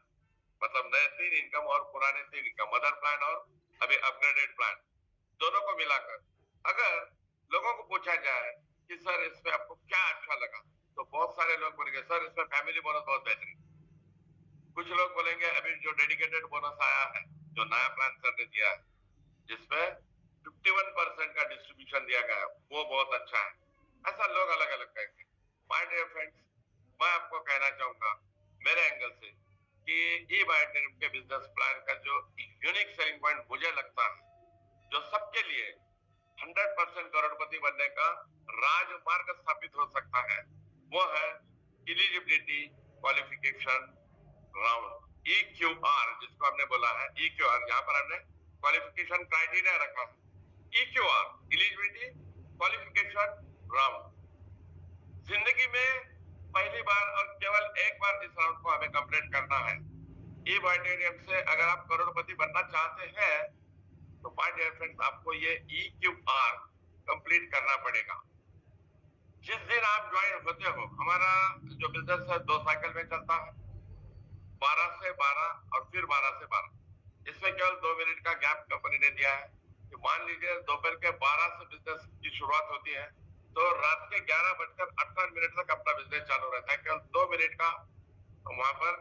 मतलब नए 3 इनकम और पुराने 3 इनकम, मदर प्लान और अभी अपग्रेडेड प्लान, दोनों को मिलाकर अगर लोगों को पूछा जाए कि सर इसमें आपको क्या अच्छा लगा, तो बहुत सारे लोग बोलेंगे सर इसमें फैमिली बोनस बहुत बेहतरीन। कुछ लोग बोलेंगे अभी जो डेडिकेटेड बोनस आया है, जो नया प्लान सर ने दिया है, जिसमें 51% का डिस्ट्रीब्यूशन दिया गया है, वो बहुत अच्छा है। ऐसा लोग अलग अलग कहेंगे। माय डियर फ्रेंड्स, मैं आपको कहना चाहूंगा मेरे एंगल से कि ई बायोटेरियम के बिजनेस प्लान का जो यूनिक सेलिंग पॉइंट मुझे लगता है, जो सबके लिए 100% करोड़पति बनने का राजमार्ग स्थापित हो सकता है, वो है एलिजिबिलिटी क्वालिफिकेशन राउंड, EQR जिसको हमने बोला है। EQR यहाँ पर हमने क्वालिफिकेशन क्राइटेरिया रखा है। EQR एलिजिबिलिटी क्वालिफिकेशन राउंड, जिंदगी में पहली बार और केवल एक बार इस राउंड को हमें कंप्लीट करना है। ई बायोटेरियम से अगर आप करोड़पति बनना चाहते हैं तो माय डियर फ्रेंड्स आपको ये EQR कंप्लीट करना पड़ेगा। जिस दिन आप ज्वाइन होते हो, हमारा जो बिजनेस है 2 साइकिल में चलता है, 12 से 12 और फिर 12 से 12। इसमें केवल 2 मिनट का गैप कंपनी ने दिया है कि मान लीजिए दोपहर के 12 से बिजनेस की शुरुआत होती है तो रात के 11:58 तक अपना बिजनेस चालू रहता है। केवल 2 मिनट का वहां पर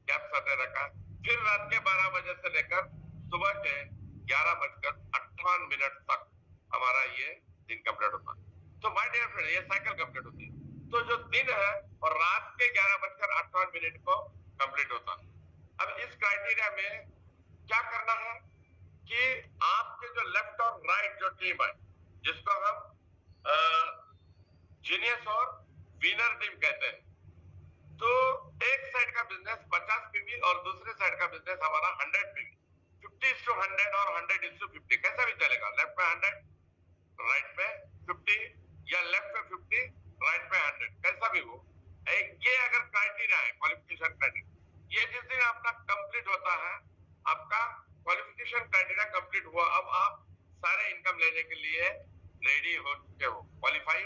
गैप सर रखा है। फिर रात के 12 बजे से लेकर सुबह के 11:58 तक हमारा ये दिन कंप्लीट होता है। तो माय डियर फ्रेंड, ये साइकिल कंप्लीट होती है। तो जो दिन है और रात के 11:58 को कंप्लीट होता है। अब इस क्राइटेरिया में क्या करना है कि आपके जो लेफ्ट और राइट जो टीम है, जिसको हम जीनियस और विनर टीम कहते हैं, तो एक साइड का बिजनेस 50 पीवी और दूसरे साइड का बिजनेस हमारा 100 पीवी, 50:100 और 100:50, कैसा भी चलेगा। लेफ्ट में 100, राइट में 50, या लेफ्ट में 50, राइट में 100, कैसा भी हो। ये अगर क्राइटेरिया है, क्वालिफिकेशन क्राइटेरिया, ये जिस दिन आपका कंप्लीट होता है, आपका क्वालिफिकेशन क्राइटेरिया कंप्लीट हुआ, अब आप सारे इनकम लेने के लिए रेडी हो चुके हो, क्वालिफाई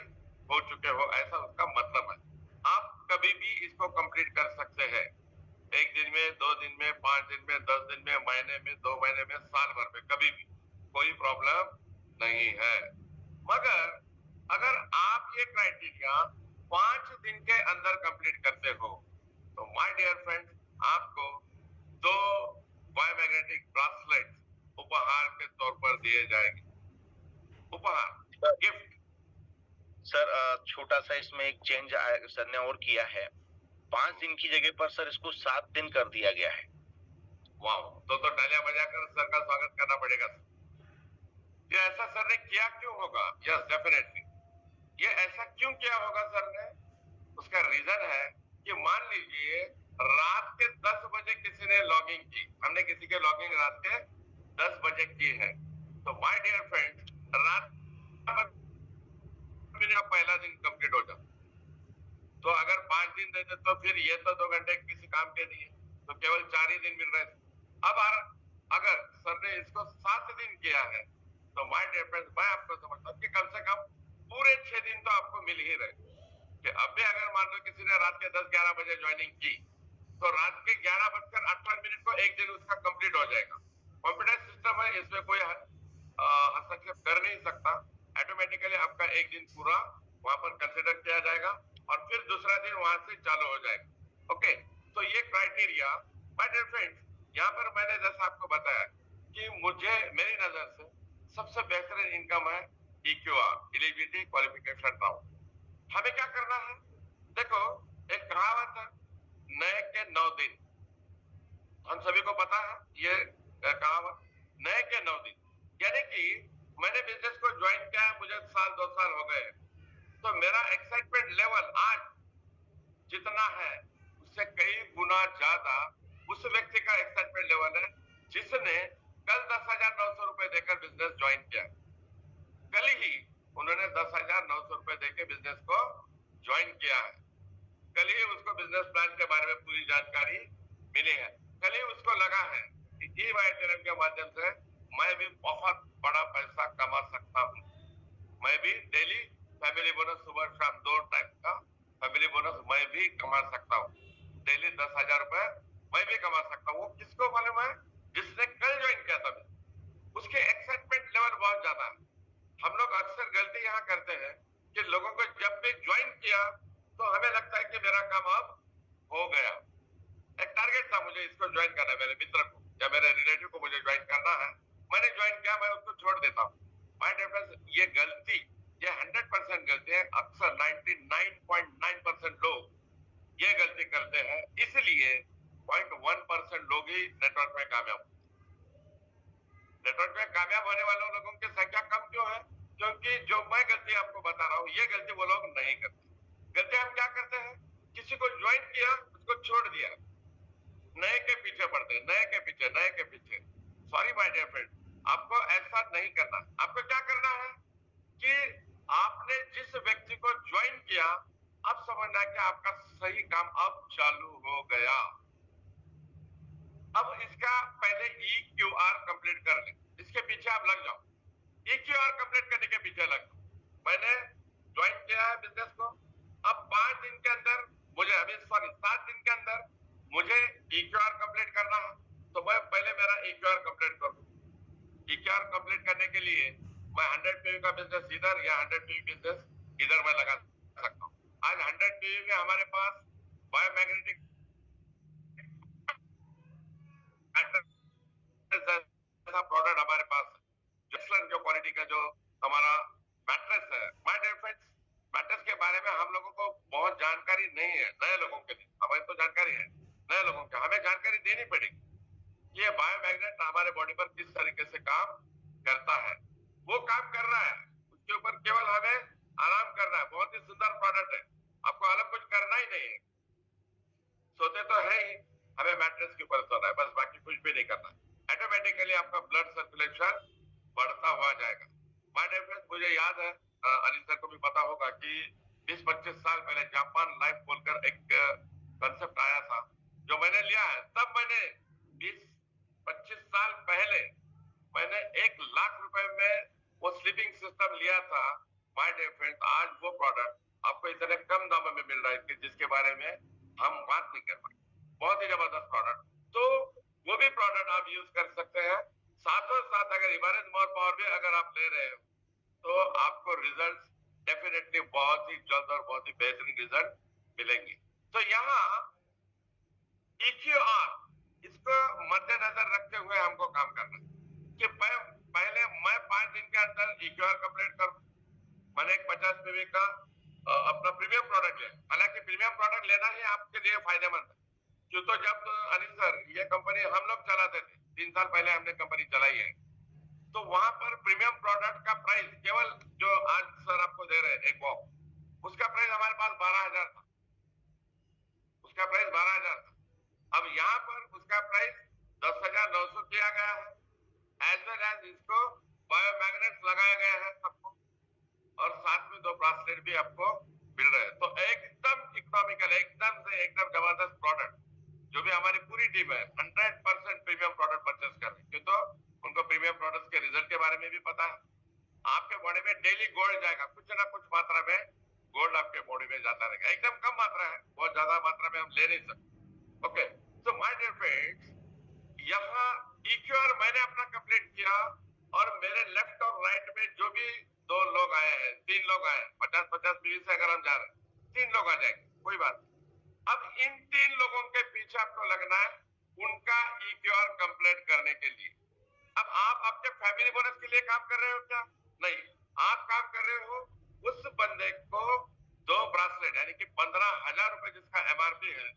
हो चुके हो, ऐसा उसका मतलब है। आप कभी भी इसको कंप्लीट कर सकते हैं, 1 दिन में, 2 दिन में, 5 दिन में, 10 दिन में, महीने में, 2 महीने में, साल भर में, कभी भी कोई प्रॉब्लम नहीं है। मगर अगर आप ये क्राइटेरिया 5 दिन के अंदर कंप्लीट करते हो तो माय डियर फ्रेंड्स आपको 2 बायोमैग्नेटिक ब्रासलेट उपहार के तौर पर दिए जाएंगे। उपहार, गिफ्ट। सर छोटा सा इसमें एक चेंज सर ने और किया है। 5 दिन की जगह पर सर इसको 7 दिन कर दिया गया है। वाह, तो तालियां बजाकर सर का स्वागत करना पड़ेगा। ये ऐसा सर ने किया क्यों होगा? यस, डेफिनेटली ये ऐसा क्यों किया होगा सर ने? उसका रीजन है कि मान लीजिए रात के 10 बजे किसी ने लॉगिंग की, हमने किसी के लॉगिंग रात के 10 बजे की है, तो माय डियर फ्रेंड्स रात का पहला दिन कंप्लीट हो जाता। तो अगर 5 दिन देते तो फिर ये तो 2 घंटे किसी काम के नहीं है, तो केवल 4 ही दिन मिल रहे थे। अब अगर सर ने इसको 7 दिन किया है तो माय डियर फ्रेंड्स मैं आपको समझता हूँ कि कम से कम पूरे 6 दिन तो आपको मिल ही रहे। कि अब भी अगर मान लो किसी ने रात के 10-11 बजे ज्वाइनिंग की तो रात के 11:58 को एक दिन उसका कंप्लीट हो जाएगा। कॉन्फिडेंस सिस्टम है, इसमें कोई हस्तक्षेप कर नहीं सकता। ऑटोमेटिकली आपका एक दिन पूरा वहां पर कंसिडर किया जाएगा और फिर दूसरा दिन वहां से चालू हो जाएगा। ओके, तो ये क्राइटेरिया माय डियर फ्रेंड्स, यहाँ पर मैंने जैसा आपको बताया कि मुझे मेरी नजर से सबसे बेहतरीन इनकम है EQR, एलिजिबिलिटी क्वालिफिकेशन राउंड। हमें क्या करना है? देखो, एक कहावत है, नए के 9 दिन। हम सभी को पता है ये कहावत, नए के 9 दिन। यानी कि मैंने बिजनेस को ज्वाइन किया, मुझे साल 2 साल हो गए, तो मेरा एक्साइटमेंट लेवल आज जितना है उससे कई गुना ज्यादा उस व्यक्ति का एक्साइटमेंट लेवल है जिसने कल 10,900 रुपए देकर बिजनेस ज्वाइन किया। कल ही उन्होंने 10,900 रुपए देकर बिजनेस को ज्वाइन किया है। कल ही उसको बिजनेस प्लान के बारे में पूरी जानकारी मिली है। कल ही उसको लगा है कि ई-वाईटीएम के माध्यम से मैं भी बहुत बड़ा पैसा कमा सकता हूँ। मैं भी डेली फैमिली बोनस सुबह शाम 2 टाइम का फैमिली बोनस मैं भी कमा सकता हूँ। डेली 10,000 रुपए मैं भी कमा सकता हूँ। वो किसको मालूम है? जिसने कल ज्वाइन किया था। उसके एक्साइटमेंट लेवल बहुत ज्यादा है। हम लोग अक्सर गलती यहाँ करते हैं कि लोगों को जब भी ज्वाइन किया तो हमें लगता है कि मेरा काम अब हो गया। एक टारगेट था मुझे इसको ज्वाइन करना है, मेरे मित्र को या मेरे रिलेटिव को मुझे ज्वाइन करना है, मैंने ज्वाइन किया, मैं उसको छोड़ देता हूँ। माय डियर फ्रेंड्स, ये गलती, ये 100% गलती है। अक्सर 99.9% लोग ये गलती करते हैं, इसलिए 0.1% लोग ही नेटवर्क में कामयाब। नेटवर्क में कामयाब होने वाले लोगों की संख्या कम क्यों है? क्योंकि जो मैं गलती आपको बता रहा हूँ, ये गलती वो लोग नहीं करते। गलती हम क्या करते हैं? किसी को ज्वाइन किया, उसको छोड़ दिया, नए के पीछे पड़ते हैं, नए के पीछे, नए के पीछे। सॉरी माय डियर फ्रेंड, आपको ऐसा नहीं करना। आपको क्या करना है कि आपने जिस व्यक्ति को ज्वाइन किया, अब समझना है कि आपका सही काम अब चालू हो गया। अब इसका पहले EQR कंप्लीट कर ले, इसके पीछे आप लग जाओ। EQR कंप्लीट करने के पीछे लग जाओ। मैंने ज्वाइन किया है बिजनेस को, अब 5 दिन के अंदर मुझे, अभी सॉरी 7 दिन के अंदर मुझे EQR कंप्लीट करना है, तो मैं पहले मेरा EQR कंप्लीट करूं। EQR कंप्लीट करने के लिए मैं 100 PV का बिजनेस इधर या 100 PV बिजनेस इधर मैं लगा सकता हूँ। आज 100 PV में हमारे पास बायोमैग्नेटिक ऐसा प्रोडक्ट हमारे पास है, जो क्वालिटी का जो हमारा मैट्रेस है। माय डियर फ्रेंड्स, मैट्रेस के बारे में हम लोगों को बहुत जानकारी नहीं है, नए लोगों के लिए। हमें तो जानकारी है, नए लोगों के हमें जानकारी देनी पड़ेगी। ये बायोमैग्नेट हमारे बॉडी पर किस तरीके से काम करता है, वो काम कर रहा है, उसके ऊपर केवल हमें आराम करना है। बहुत ही सुंदर प्रोडक्ट है, आपको अलग कुछ करना ही नहीं है। सोते तो है ही, हमें मैट्रेस के ऊपर सोना है, बस बाकी कुछ भी नहीं करना है। ऑटोमेटिकली आपका ब्लड सर्कुलेशन बढ़ता हुआ जाएगा। माय डियर फ्रेंड्स, मुझे याद है, अनिल सर को भी पता होगा कि 20-25 साल पहले जापान लाइफ बोलकर एक कंसेप्ट आया था, जो मैंने लिया है। तब मैंने 20-25 साल पहले मैंने 1 लाख रुपए में वो स्लीपिंग सिस्टम लिया था। माय डियर फ्रेंड्स, आज वो प्रोडक्ट आपको इतने कम दामों में मिल रहा है कि जिसके बारे में हम बात नहीं कर पाए। बहुत ही जबरदस्त प्रोडक्ट, तो वो भी प्रोडक्ट आप यूज कर सकते हैं। साथों साथ अगर इमारत मोर पावर भी अगर आप ले रहे हो, तो आपको रिजल्ट डेफिनेटली बहुत ही जल्द और बहुत ही बेहतरीन रिजल्ट मिलेंगे। तो यहाँ EQR, इसको मद्देनजर रखते हुए हमको काम करना है कि पहले मैं 5 दिन के अंदर EQR कंप्लीट करूं। मैंने एक 50 PV का अपना प्रीमियम प्रोडक्ट लिया। हालांकि प्रीमियम प्रोडक्ट लेना ही आपके लिए फायदेमंद है, क्यों तो जब अनिल सर ये कंपनी हम लोग चलाते थे, 3 साल पहले हमने कंपनी चलाई है, तो वहां पर प्रीमियम प्रोडक्ट का प्राइस केवल जो आज सर आपको दे रहे हैं एक बॉक्स, उसका प्राइस हमारे पास 12,000 था। उसका प्राइस 12,000 था। अब यहाँ पर उसका प्राइस 10,900 किया गया है। एज वेल एज इसको बायोमैग्नेट्स लगाया गया है सबको, और साथ में 2 ब्रासलेट भी आपको मिल रहे हैं। तो एकदम इकोनॉमिकल, एकदम से एकदम जबरदस्त प्रोडक्ट, जो भी हमारी पूरी टीम है 100% प्रीमियम प्रोडक्ट परचेस कर रही है, क्यों तो उनको प्रीमियम प्रोडक्ट के रिजल्ट के बारे में भी पता है। आपके बॉडी में डेली गोल्ड जाएगा, कुछ ना कुछ मात्रा में गोल्ड आपके बॉडी में जाता रहेगा। एकदम कम मात्रा है, बहुत ज्यादा मात्रा में हम ले नहीं सकते। Okay, so my dear friends, यहाँ EQR मैंने अपना कंप्लीट किया, और मेरे लेफ्ट और राइट में जो भी 2 लोग आए हैं, 3 लोग आए हैं, 50-50 PV से अगर हम जा रहे हैं, 3 लोग आ जाएंगे, कोई बात। अब इन 3 लोगों के पीछे आपको लगना है उनका EQR कंप्लीट करने के लिए। अब आप आपके फैमिली बोनस के लिए काम कर रहे हो क्या? नहीं, आप काम कर रहे हो उस बंदे को 2 ब्रासलेट यानी कि 15,000 रुपए जिसका MRP है,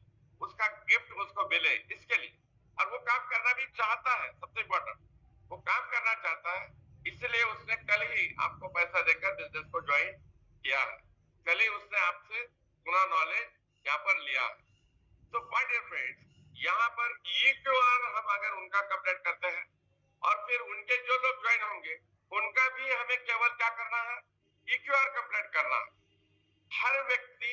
उसका गिफ्ट उसको मिले, इसके लिए। और वो काम करना भी चाहता है, सबसे इंपॉर्टेंट, वो काम करना चाहता है, जो लोग ज्वाइन होंगे उनका भी हमें केवल क्या करना है, EQR कंप्लीट करना है। हर व्यक्ति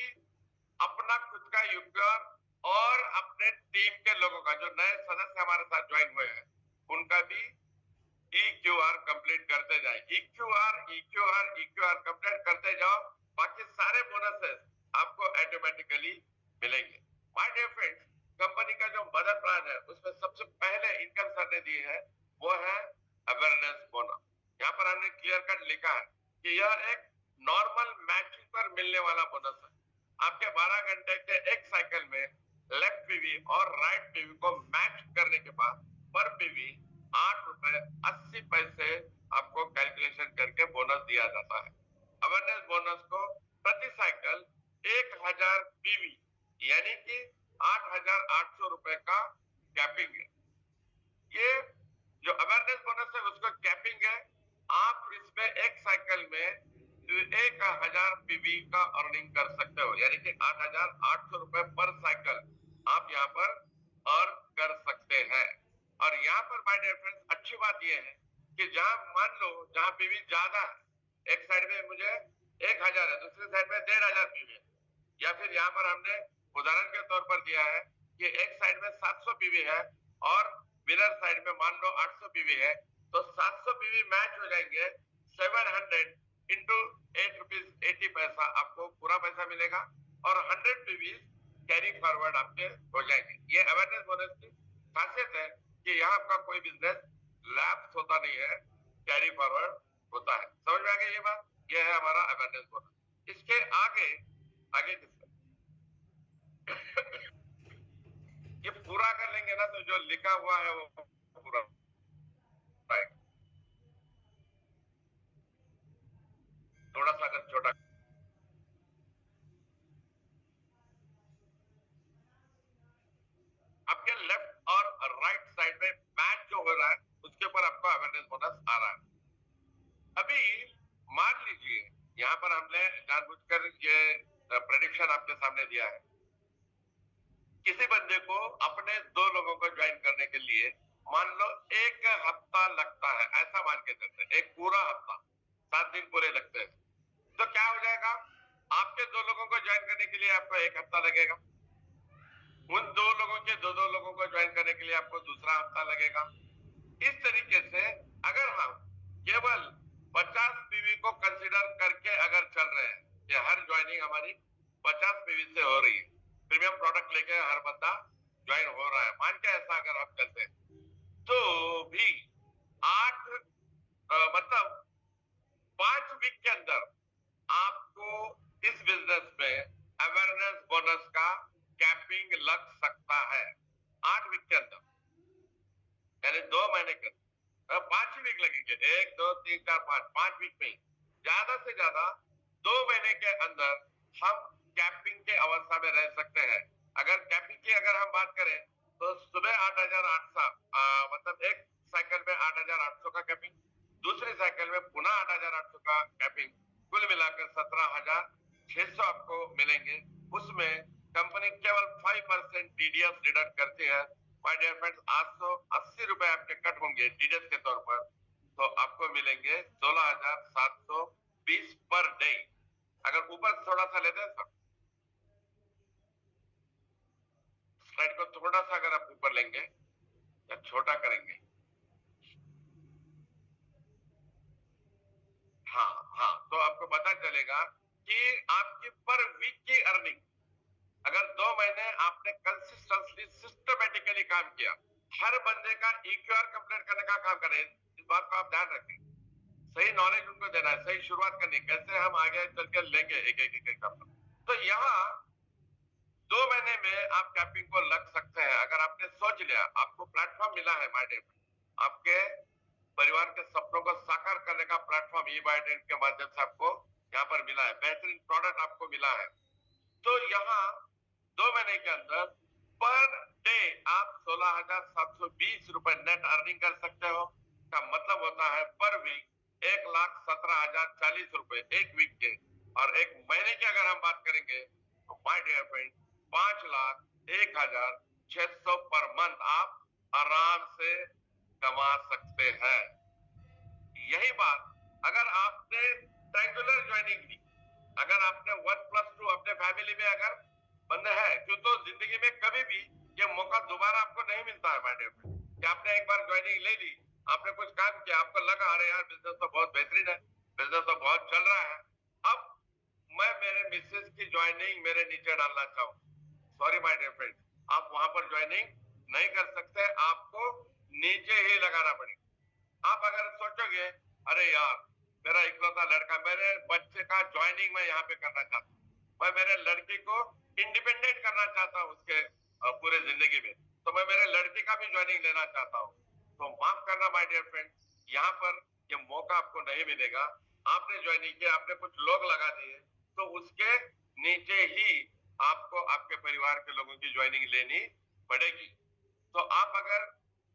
अपना खुद का EQR और अपने टीम के लोगों का, जो नए सदस्य हमारे साथ ज्वाइन हुए हैं, उनका भी EQR कंप्लीट करते जाए। EQR कंप्लीट करते जाओ, बाकी सारे बोनसेस आपको ऑटोमेटिकली मिलेंगे। माय डियर फ्रेंड्स, कंपनी का जो मदर प्लान है उसमें सबसे पहले इनकम सर ने दी है वो है अवेयरनेस बोनस। यहाँ पर हमने क्लियर कट लिखा है कि यह एक नॉर्मल मैचिंग पर मिलने वाला बोनस है। आपके 12 घंटे के एक साइकिल में लेफ्ट पीवी और राइट पीवी को मैच करने के बाद पर पीवी 8 रुपए 80 पैसे आपको कैलकुलेशन करके बोनस दिया जाता है। अवेयरनेस बोनस को प्रति साइकिल 1000 पीवी यानी कि 8800 रुपए का कैपिंग है। ये जो अवेयरनेस बोनस है उसको कैपिंग है। आप इसमें एक साइकिल में 1000 पीवी का अर्निंग कर सकते हो, यानी कि 8800 रुपए पर साइकिल आप यहाँ पर अर्न कर सकते हैं। और यहाँ पर माय डियर फ्रेंड्स अच्छी बात यह है कि जहां मान लो जहां पीवी ज्यादा है, एक साइड में मुझे 1000 है, दूसरी साइड में 1500 पीवी है, या फिर यहाँ पर हमने उदाहरण के तौर पर दिया है कि एक साइड में 700 पीवी है और मिरर साइड में मान लो 800 पीवी है, तो 700 पीवी मैच हो जाएंगे। 700 इंटू 8 रुपीज 80 पैसा आपको पूरा पैसा मिलेगा और 100 पीवी कैरी फॉरवर्ड आपके हो जाएंगे। ये अवेयरनेस बोनस की खासियत है कि यहाँ आपका कोई बिजनेस लैप्स होता नहीं है, कैरी फॉरवर्ड होता है। समझ में आ गई ये बात? ये है हमारा अवेयरनेस बोनस। इसके आगे ये पूरा कर लेंगे ना तो जो लिखा हुआ है वो पूरा आएगा। थोड़ा सा अगर छोटा आपके लेफ्ट और राइट साइड में मैच जो हो रहा है उसके ऊपर आपको अवेयरनेस बोनस आ रहा है। अभी मान लीजिए यहाँ पर हमने जानबूझकर ये प्रेडिक्शन आपके सामने दिया है। किसी बंदे को अपने 2 लोगों को ज्वाइन करने के लिए मान लो 1 हफ्ता लगता है, ऐसा मान के चलते हैं, एक पूरा हफ्ता, 7 दिन पूरे लगते हैं, तो क्या हो जाएगा? आपके 2 लोगों को ज्वाइन करने के लिए आपको 1 हफ्ता लगेगा, उन 2 लोगों के 2 लोगों को ज्वाइन करने के लिए आपको दूसरा हफ्ता लगेगा। इस तरीके से अगर हम केवल 50 पीवी को कंसिडर करके अगर चल रहे हैं कि हर ज्वाइनिंग हमारी 50 पीवी से हो रही है, प्रीमियम प्रोडक्ट लेके हर बंदा ज्वाइन हो रहा है, मान के ऐसा अगर हम चलते हैं तो भी मतलब 5 वीक के अंदर आपको इस बिजनेस में अवेयरनेस बोनस का कैपिंग लग सकता है। 8 वीक के अंदर, यानी 2 महीने के अंदर 5 वीक लगेंगे, 1 2 3 4 5 वीक में, ज्यादा से ज्यादा 2 महीने के अंदर हम कैपिंग के अवस्था में रह सकते हैं। अगर कैपिंग की अगर हम बात करें तो सुबह 8800 मतलब एक साइकिल में 8800 का कैपिंग, दूसरी साइकिल में पुनः 8800 का कैपिंग, कुल मिलाकर 17600 आपको मिलेंगे। उसमें कंपनी केवल 5% टीडीएस डिडक्ट करती है। माय डियर फ्रेंड्स, 880 रुपए आपके कट होंगे टीडीएस के तौर पर, तो आपको मिलेंगे 16720 पर डे। अगर ऊपर थोड़ा सा लेते हैं सब स्लाइड को, थोड़ा सा अगर आप ऊपर लेंगे या छोटा करेंगे, हाँ, तो आपको पता चलेगा कि आपकी पर वीक की अर्निंग, अगर 2 महीने आपने कंसिस्टेंटली सिस्टमेटिकली काम किया, हर बंदे का EQR कंप्लीट करने का काम करें, इस बात को आप ध्यान रखें, सही नॉलेज उनको देना है, सही शुरुआत करनी, कैसे हम आगे चल के लेंगे एक एक काम। तो यहाँ 2 महीने में आप कैपिंग को लग सकते हैं। अगर आपने सोच लिया, आपको प्लेटफॉर्म मिला है माइडेंट, आपके परिवार के सपनों को साकार करने का प्लेटफॉर्म ई माइडेंट के माध्यम से आपको यहाँ पर मिला है, बेहतरीन प्रोडक्ट आपको मिला है, तो यहाँ 2 महीने के अंदर पर डे आप 16,720 रुपए नेट अर्निंग कर सकते हो। का मतलब होता है पर वीक 1,17,040 रुपए एक वीक के, और एक महीने की अगर हम बात करेंगे तो my dear friend 5,01,600 per month आप आराम से कमा सकते हैं। यही बात अगर आपने ट्रायंगुलर ज्वाइनिंग ली, अगर आपने 1+2 अपने फैमिली में अगर बंद है, क्यों तो जिंदगी में कभी भी ये मौका दोबारा आपको नहीं मिलता है माय डियर फ्रेंड, कि आपने एक बार ज्वाइनिंग ले ली, आपने कुछ काम किया, आपको लगा अरे यार बिजनेस तो बहुत बेहतरीन है, बिजनेस तो बहुत चल रहा है, अब मैं मेरे मिसेस की ज्वाइनिंग मेरे नीचे डालना चाहूँ, सॉरी माय डियर फ्रेंड, आप वहां पर ज्वाइनिंग नहीं कर सकते, आपको नीचे ही लगाना पड़ेगा। आप अगर सोचोगे अरे यार मेरा इकलौता लड़का, मेरे बच्चे का ज्वाइनिंग मैं यहाँ पे करना चाहता हूँ, मैं मेरे लड़की को इंडिपेंडेंट करना चाहता हूँ उसके पूरे जिंदगी में, तो मैं मेरे लड़के का भी ज्वाइनिंग लेना चाहता हूँ, तो माफ करना माय डियर फ्रेंड, यहाँ पर ये मौका आपको नहीं मिलेगा। आपने ज्वाइनिंग किया, आपने कुछ लोग लगा दिए, तो उसके नीचे ही आपको आपके परिवार के लोगों की ज्वाइनिंग लेनी पड़ेगी। तो आप अगर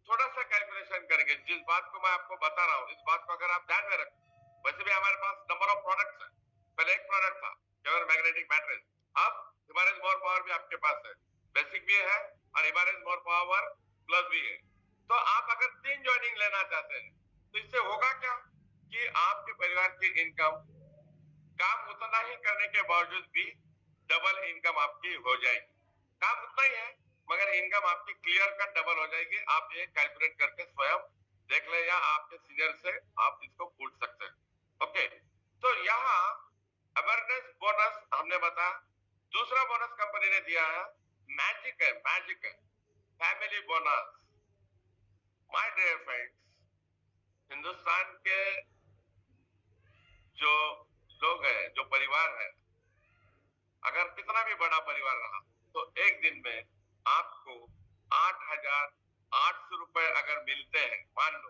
थोड़ा सा कैलकुलेशन करके, जिस बात को मैं आपको बता रहा हूँ, इस बात को अगर आप ध्यान में रखें, वैसे भी हमारे पास नंबर ऑफ प्रोडक्ट्स है, पहले एक प्रोडक्ट था केवल मैग्नेटिक बैटरीज, अब हिमालयन मोर पावर भी आपके पास है, बेसिक भी है और हिमालयन मोर पावर प्लस भी है। तो आप अगर 3 ज्वाइनिंग लेना चाहते हैं, तो इससे होगा क्या कि आपके परिवार की इनकम काम उतना ही करने के बावजूद भी डबल इनकम आपकी हो जाएगी। काम उतना ही है मगर इनकम आपकी क्लियर कट डबल हो जाएगी। आप ये कैलकुलेट करके स्वयं देख ले या आपके सीनियर से आप इसको पूछ सकते हैं। ओके, तो यहाँ अवेयरनेस बोनस हमने बताया। दूसरा बोनस कंपनी ने दिया है, मैजिक है, मैजिक है, family bonus. My dear friends, Hindustan के जो लोग हैं, जो परिवार है, अगर कितना भी बड़ा परिवार रहा, तो एक दिन में आपको 8,800 रुपए अगर मिलते हैं, मान लो,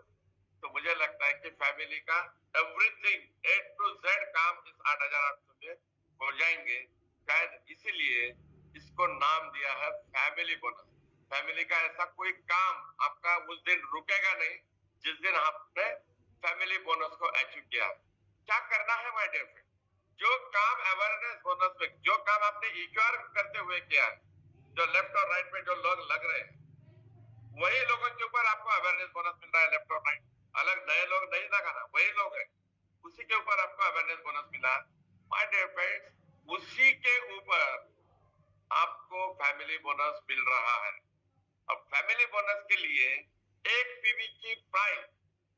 तो मुझे लगता है कि फैमिली का एवरीथिंग A to Z काम इस 8,800 में हो जाएंगे। शायद इसीलिए इसको नाम दिया है फैमिली बोनस। फैमिली का ऐसा कोई काम आपका उस दिन रुकेगा नहीं जिस दिन आपने फैमिली बोनस को अचीव किया। क्या करना है माय डियर फ्रेंड, जो काम अवेयरनेस बोनस में, जो काम आपने EQR करते हुए किया है, जो लेफ्ट और राइट में जो लोग लग रहे हैं, वही लोगों के ऊपर आपको अवेयरनेस बोनस मिल रहा है। लेफ्ट और राइट अलग नए लोग नहीं लगाना, वही लोग हैं, उसी के ऊपर आपको अवेयरनेस बोनस मिला। माय डियर फ्रेंड्स, उसी के ऊपर आपको फैमिली बोनस मिल रहा है। अब फैमिली बोनस के लिए एक पीवी की प्राइस,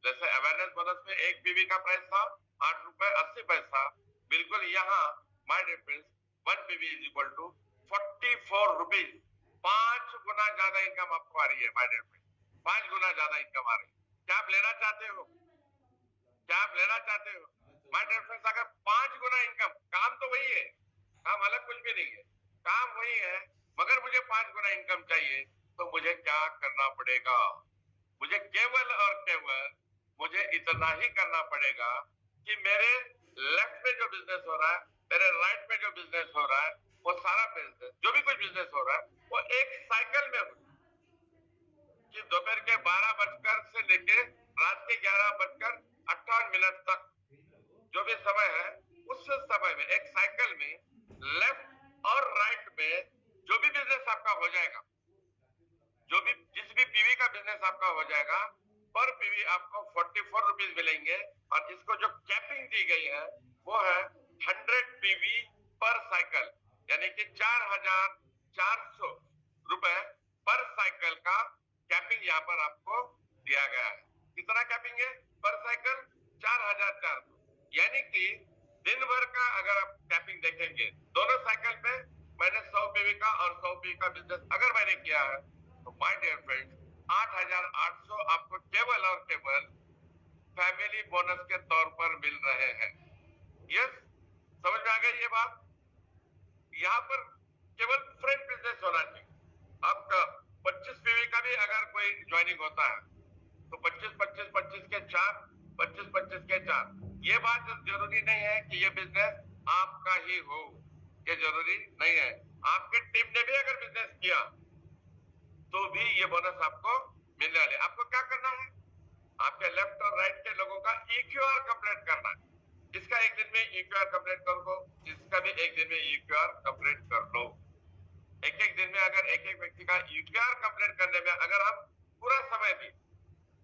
जैसे अवेयरनेस बोनस में एक पीवी का प्राइस था 8 रुपए 80 पैसा, बिल्कुल यहाँ my dear friends 1 PV is equal to 44 rupees, 5 गुना ज्यादा इनकम आपको आ रही है माय डियर फ्रेंड्स, 5 गुना ज्यादा इनकम आ रही है। क्या आप लेना चाहते हो? क्या आप लेना चाहते हो माय डियर फ्रेंड्स? अगर 5 गुना इनकम, काम तो वही है, काम अलग कुछ भी नहीं है, काम वही है, मगर मुझे 5 गुना इनकम चाहिए, तो मुझे क्या करना पड़ेगा? मुझे केवल और केवल मुझे इतना ही करना पड़ेगा कि मेरे लेफ्ट में जो बिजनेस हो रहा है, मेरे राइट में जो बिजनेस हो रहा है, वो सारा बिजनेस, जो भी कुछ बिजनेस हो रहा है, वो एक साइकिल में हो, कि दोपहर के 12 बजकर से लेके रात के 11 बजकर 58 मिनट तक जो भी समय है, उस समय में एक साइकिल में लेफ्ट और राइट में जो भी बिजनेस आपका हो जाएगा, जो भी जिस भी पीवी का बिजनेस आपका हो जाएगा, पर पीवी आपको 44 रुपीज मिलेंगे। और इसको जो कैपिंग दी गई है वो है 100 पीवी पर साइकिल, यानी कि 4,400 रुपए पर साइकिल का कैपिंग यहाँ पर आपको दिया गया है। कितना कैपिंग है पर साइकिल? 4,400, यानी कि दिन भर का अगर आप कैपिंग देखेंगे, दोनों साइकिल पे मैंने 100 पीवी का और 100 पीवी का बिजनेस अगर मैंने किया है, तो माय डियर फ्रेंड्स 8,800 आपको केवल और केवल फैमिली बोनस के तौर पर मिल रहे हैं। यस, समझ में आ गई ये बात? यहाँ पर केवल फ्रेंड बिजनेस होना चाहिए। आपका 25 पीवी का भी अगर कोई ज्वाइनिंग होता है, तो 25-25-25 के 4, 25-25 के 4, ये बात जरूरी नहीं है कि ये बिजनेस आपका ही हो, ये जरूरी नहीं है। आपके टीम ने भी अगर बिजनेस किया तो भी ये बोनस आपको मिलने वाले। आपको क्या करना है? आपके लेफ्ट और राइट के लोगों का EQR कंप्लीट करना है। इसका एक दिन में EQR कंप्लीट कर लो, इसका भी एक दिन में EQR कंप्लीट कर लो। एक एक दिन में अगर एक एक व्यक्ति का EQR कंप्लीट करने में अगर हम पूरा समय दी,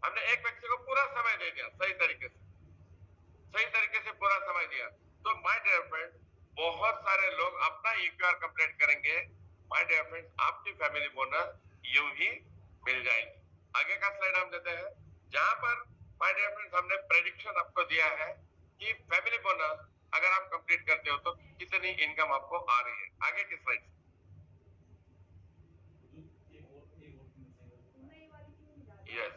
हमने एक व्यक्ति को पूरा समय दे दिया सही तरीके से, दिया। तो माय डियर फ्रेंड, बहुत सारे लोग अपना ईक्यूआर कंप्लीट करेंगे, माय डियर फ्रेंड्स, आपकी फैमिली बोनस यूं ही मिल जाएगी। आगे का स्लाइड हम देते हैं, जहां पर माय डियर फ्रेंड्स हमने प्रेडिक्शन आपको दिया है कि फैमिली बोनस अगर आप कंप्लीट करते हो तो कितनी इनकम आपको आ रही है। आगे की स्लाइड। यस,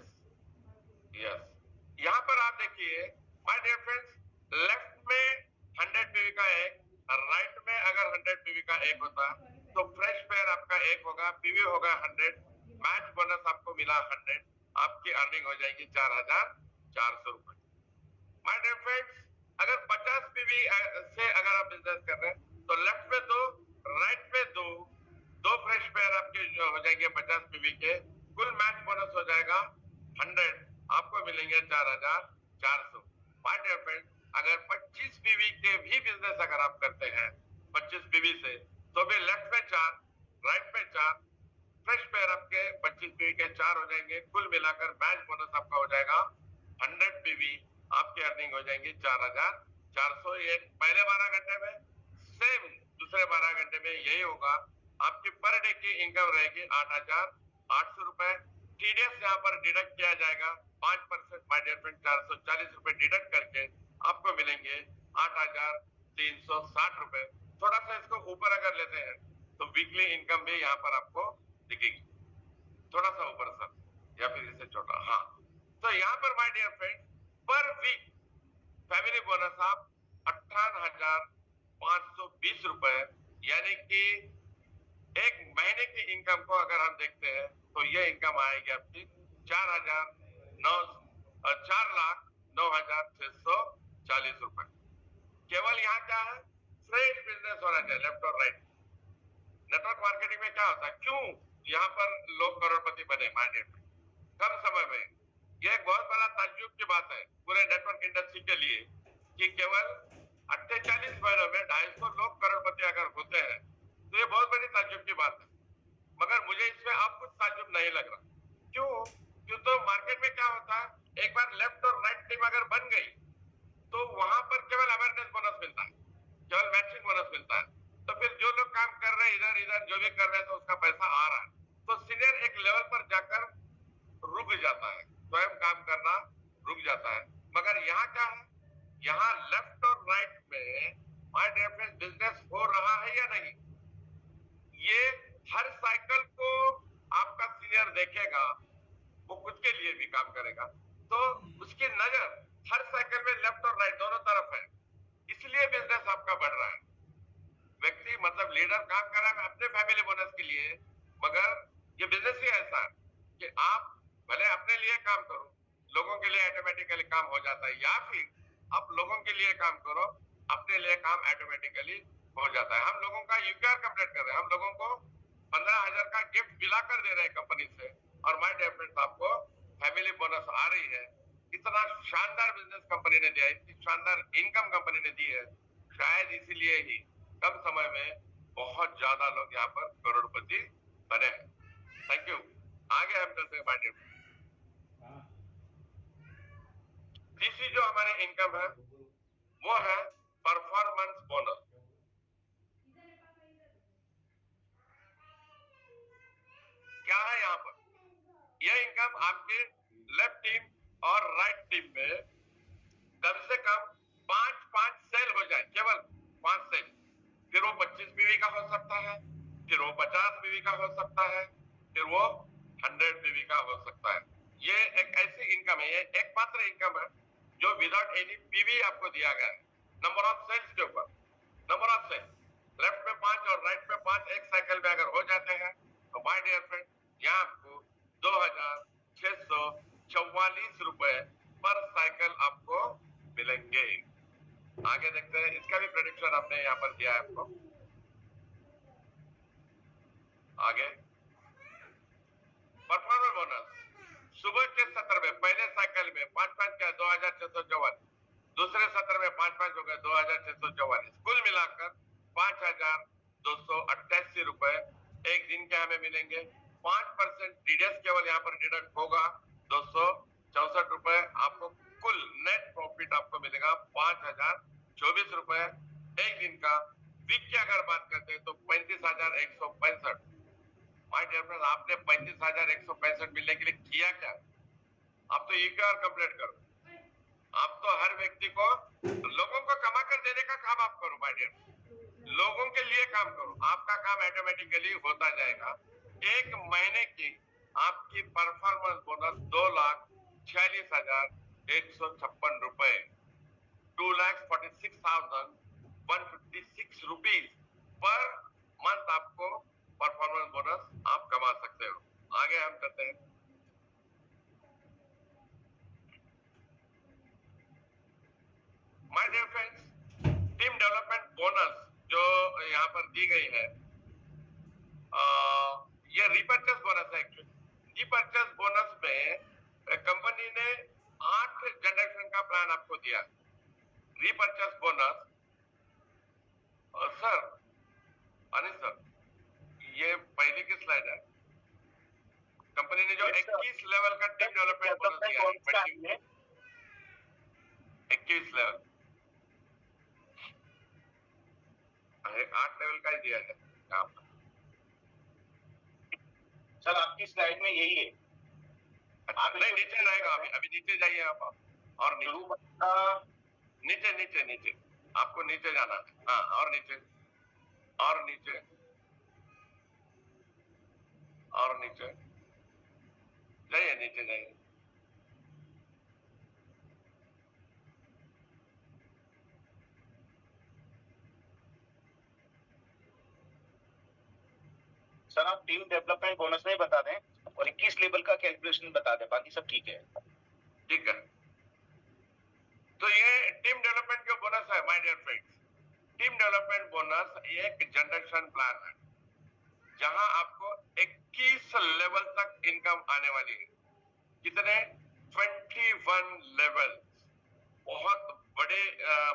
यस, यहाँ पर आप देखिए माय डियर फ्रेंड्स, लेफ्ट में 100 पीवी का एक, राइट में अगर 100 पीवी का एक होता तो फ्रेश फेयर आपका एक होगा, पीवी होगा 100, मैच बोनस आपको मिला 100, आपकी अर्निंग हो जाएगी 4,400 रुपए। माय डियर फ्रेंड्स, अगर 50 पीवी से अगर आप बिजनेस कर रहे हैं तो लेफ्ट में दो, राइट में दो, दो फ्रेश पेयर आपके जो हो जाएंगे 50 पीवी के, कुल मैच बोनस हो जाएगा 100, आपको मिलेंगे 4,400। माय डियर फ्रेंड्स, अगर 25 पीवी के भी बिजनेस अगर आप करते हैं 25 पीवी से, तो भी लेफ्ट में 4, राइट में 4, फ्रेश पेयर आपके 25 पीवी के 4 हो जाएंगे, कुल मिलाकर मैच बोनस आपका हो जाएगा 100 पीवी, आपकी अर्निंग हो जाएंगी 4,400। ये पहले 12 घंटे में, सेम दूसरे 12 घंटे में यही होगा। आपकी पर डे की इनकम रहेगी 8,800 रुपए। टीडीएस यहाँ पर डिडक्ट किया जाएगा 5%, माय डियर फ्रेंड, 440 रुपए डिडक्ट करके आपको मिलेंगे 8,360 रुपए। थोड़ा सा इसको ऊपर अगर लेते हैं तो वीकली इनकम भी यहाँ पर आपको दिखेगी, थोड़ा सा ऊपर सर या फिर इससे छोटा। हाँ, तो यहाँ पर my dear friend, per week family bonus आप 58,520 रुपए, यानी कि एक महीने की इनकम को अगर हम देखते हैं तो ये इनकम आएगी आपकी 4,09,640 रुपए। केवल यहाँ क्या है, फ्रेश बिजनेस होना चाहिए लेफ्ट और राइट। नेटवर्क मार्केटिंग में क्या होता है, क्यों यहाँ पर लोग करोड़पति बने मार्केट में कम समय में? ये एक बहुत बड़ा ताज्जुब की बात है पूरे नेटवर्क इंडस्ट्री के लिए कि केवल 48 महीनों में 250 लोग करोड़पति अगर होते हैं, तो ये बहुत बड़ी ताज्जुब की बात है। मगर मुझे इसमें अब कुछ ताज्जुब नहीं लग रहा। क्यों? क्यों तो मार्केट में क्या होता है, एक बार लेफ्ट और राइट टीम अगर बन गई तो वहां पर केवल अवेयरनेस बोनस मिलता है, केवल मैचिंग बोनस मिलता है। तो फिर जो लोग काम कर रहे हैं इधर इधर जो भी कर रहे हैं तो उसका पैसा आ रहा है, तो सीनियर एक लेवल पर जाकर रुक जाता है, स्वयं काम करना रुक जाता है। मगर यहाँ क्या है, यहाँ लेफ्ट और राइट में माय डियर फ्रेंड्स बिजनेस हो रहा है या नहीं, ये हर साइकिल को आपका सीनियर देखेगा, वो खुद के लिए भी काम करेगा, तो उसकी नजर हर साइकिल में लेफ्ट और राइट दोनों तरफ है, इसलिए बिजनेस आपका बढ़ रहा है। व्यक्ति मतलब लीडर काम कर रहा है अपने फैमिली बोनस के लिए, मगर ये बिजनेस ही ऐसा है कि आप भले अपने लिए काम करो, लोगों के लिए ऑटोमेटिकली काम हो जाता है, या फिर आप लोगों के लिए काम करो, अपने लिए काम ऑटोमेटिकली हो जाता है। हम लोगों का यूपीआर कंप्लीट कर रहे हैं, हम लोगों को 15,000 का गिफ्ट दिलाकर दे रहे हैं कंपनी से, और माय डियर फ्रेंड्स आपको फैमिली बोनस आ रही है। इतना शानदार बिजनेस कंपनी ने दिया है, इतनी शानदार इनकम कंपनी ने दी है, शायद इसीलिए ही कम समय में बहुत ज्यादा लोग यहाँ पर करोड़पति बने हैं। Thank you. आगे हम चलते हैं माय डियर फ्रेंड्स। तीसरी जो हमारी इनकम है वो है परफॉर्मेंस बोनस। क्या है यहाँ पर, यह इनकम आपके लेफ्ट टीम और राइट टीम में कम से कम 5 सेल हो जाए, केवल 5 सेल, फिर वो 25 पीवी का हो सकता है, फिर वो 50 पीवी का हो सकता है, फिर वो 100 पीवी का हो सकता है। ये एक ऐसी इनकम है, ये एकमात्र इनकम है जो विदाउट एनी पीवी आपको दिया गया है। नंबर ऑफ सेल्स के ऊपर, नंबर ऑफ सेल लेफ्ट में 5 और राइट में 5 एक साइकिल में अगर हो जाते हैं तो माय डियर फ्रेंड यहाँ आपको 2,644 रुपए पर साइकिल आपको मिलेंगे। आगे देखते हैं, इसका भी प्रेडिक्शन हमने यहाँ पर दिया है आपको। आगे परफॉर्मेंस बोनस सुबह के सत्र में पहले साइकिल में 5 क्या 2,644, दूसरे सत्र में 5 हो गए 2,644, कुल मिलाकर 5,288 रुपए एक दिन के हमें मिलेंगे। 5% टीडीएस केवल यहाँ पर डिडक्ट होगा 264 रुपए, आपको कुल नेट प्रॉफिट आपको मिलेगा 5,000 24 रुपए एक दिन का। वीक की अगर बात करते हैं तो 35,165। माय डियर फ्रेंड, आपने 35,165 मिलने के लिए किया क्या? आप तो ईपीआर कंप्लीट करो। आप तो हर व्यक्ति को, लोगों को कमा कर देने का काम आप करो माय डियर। लोगों के लिए काम करो, आपका काम ऑटोमेटिकली होता जाएगा। एक महीने की आपकी परफॉर्मेंस बोनस 2,46,156 रुपए, 2,46,156 रुपीज पर मंथ आपको परफॉर्मेंस बोनस आप कमा सकते हो। आगे हम करते हैं। My dear friends, team development bonus जो यहाँ पर दी गई है, ये रिपर्चेस बोनस है। एक्चुअली रिपर्चेस बोनस में कंपनी ने 8 जनरेशन का प्लान आपको दिया। Repurchase bonus sir, Anil sir, ये पहले की स्लाइड है। कंपनी ने जो 21 लेवल का टीम डेवलपमेंट बोनस दिया है, 21 लेवल, 8 लेवल का ही दिया है यहाँ पर। सर आपकी स्लाइड में यही है। आप नहीं, नीचे जाएगा, अभी नीचे जाइए आप, और नीचे नीचे नीचे आपको नीचे जाना है। हाँ, और नीचे, और नीचे, और नीचे जाइए, नीचे जाइए। सर आप टीम डेवलपमेंट बोनस नहीं बता दें और 21 लेवल का कैलकुलेशन बता दें, बाकी सब ठीक है। ठीक है, तो ये टीम डेवलपमेंट जो बोनस है my dear friends, team development bonus एक जनरेशन प्लान है जहां आपको 21 लेवल तक इनकम आने वाली है। कितने? 21 लेवल। बहुत बड़े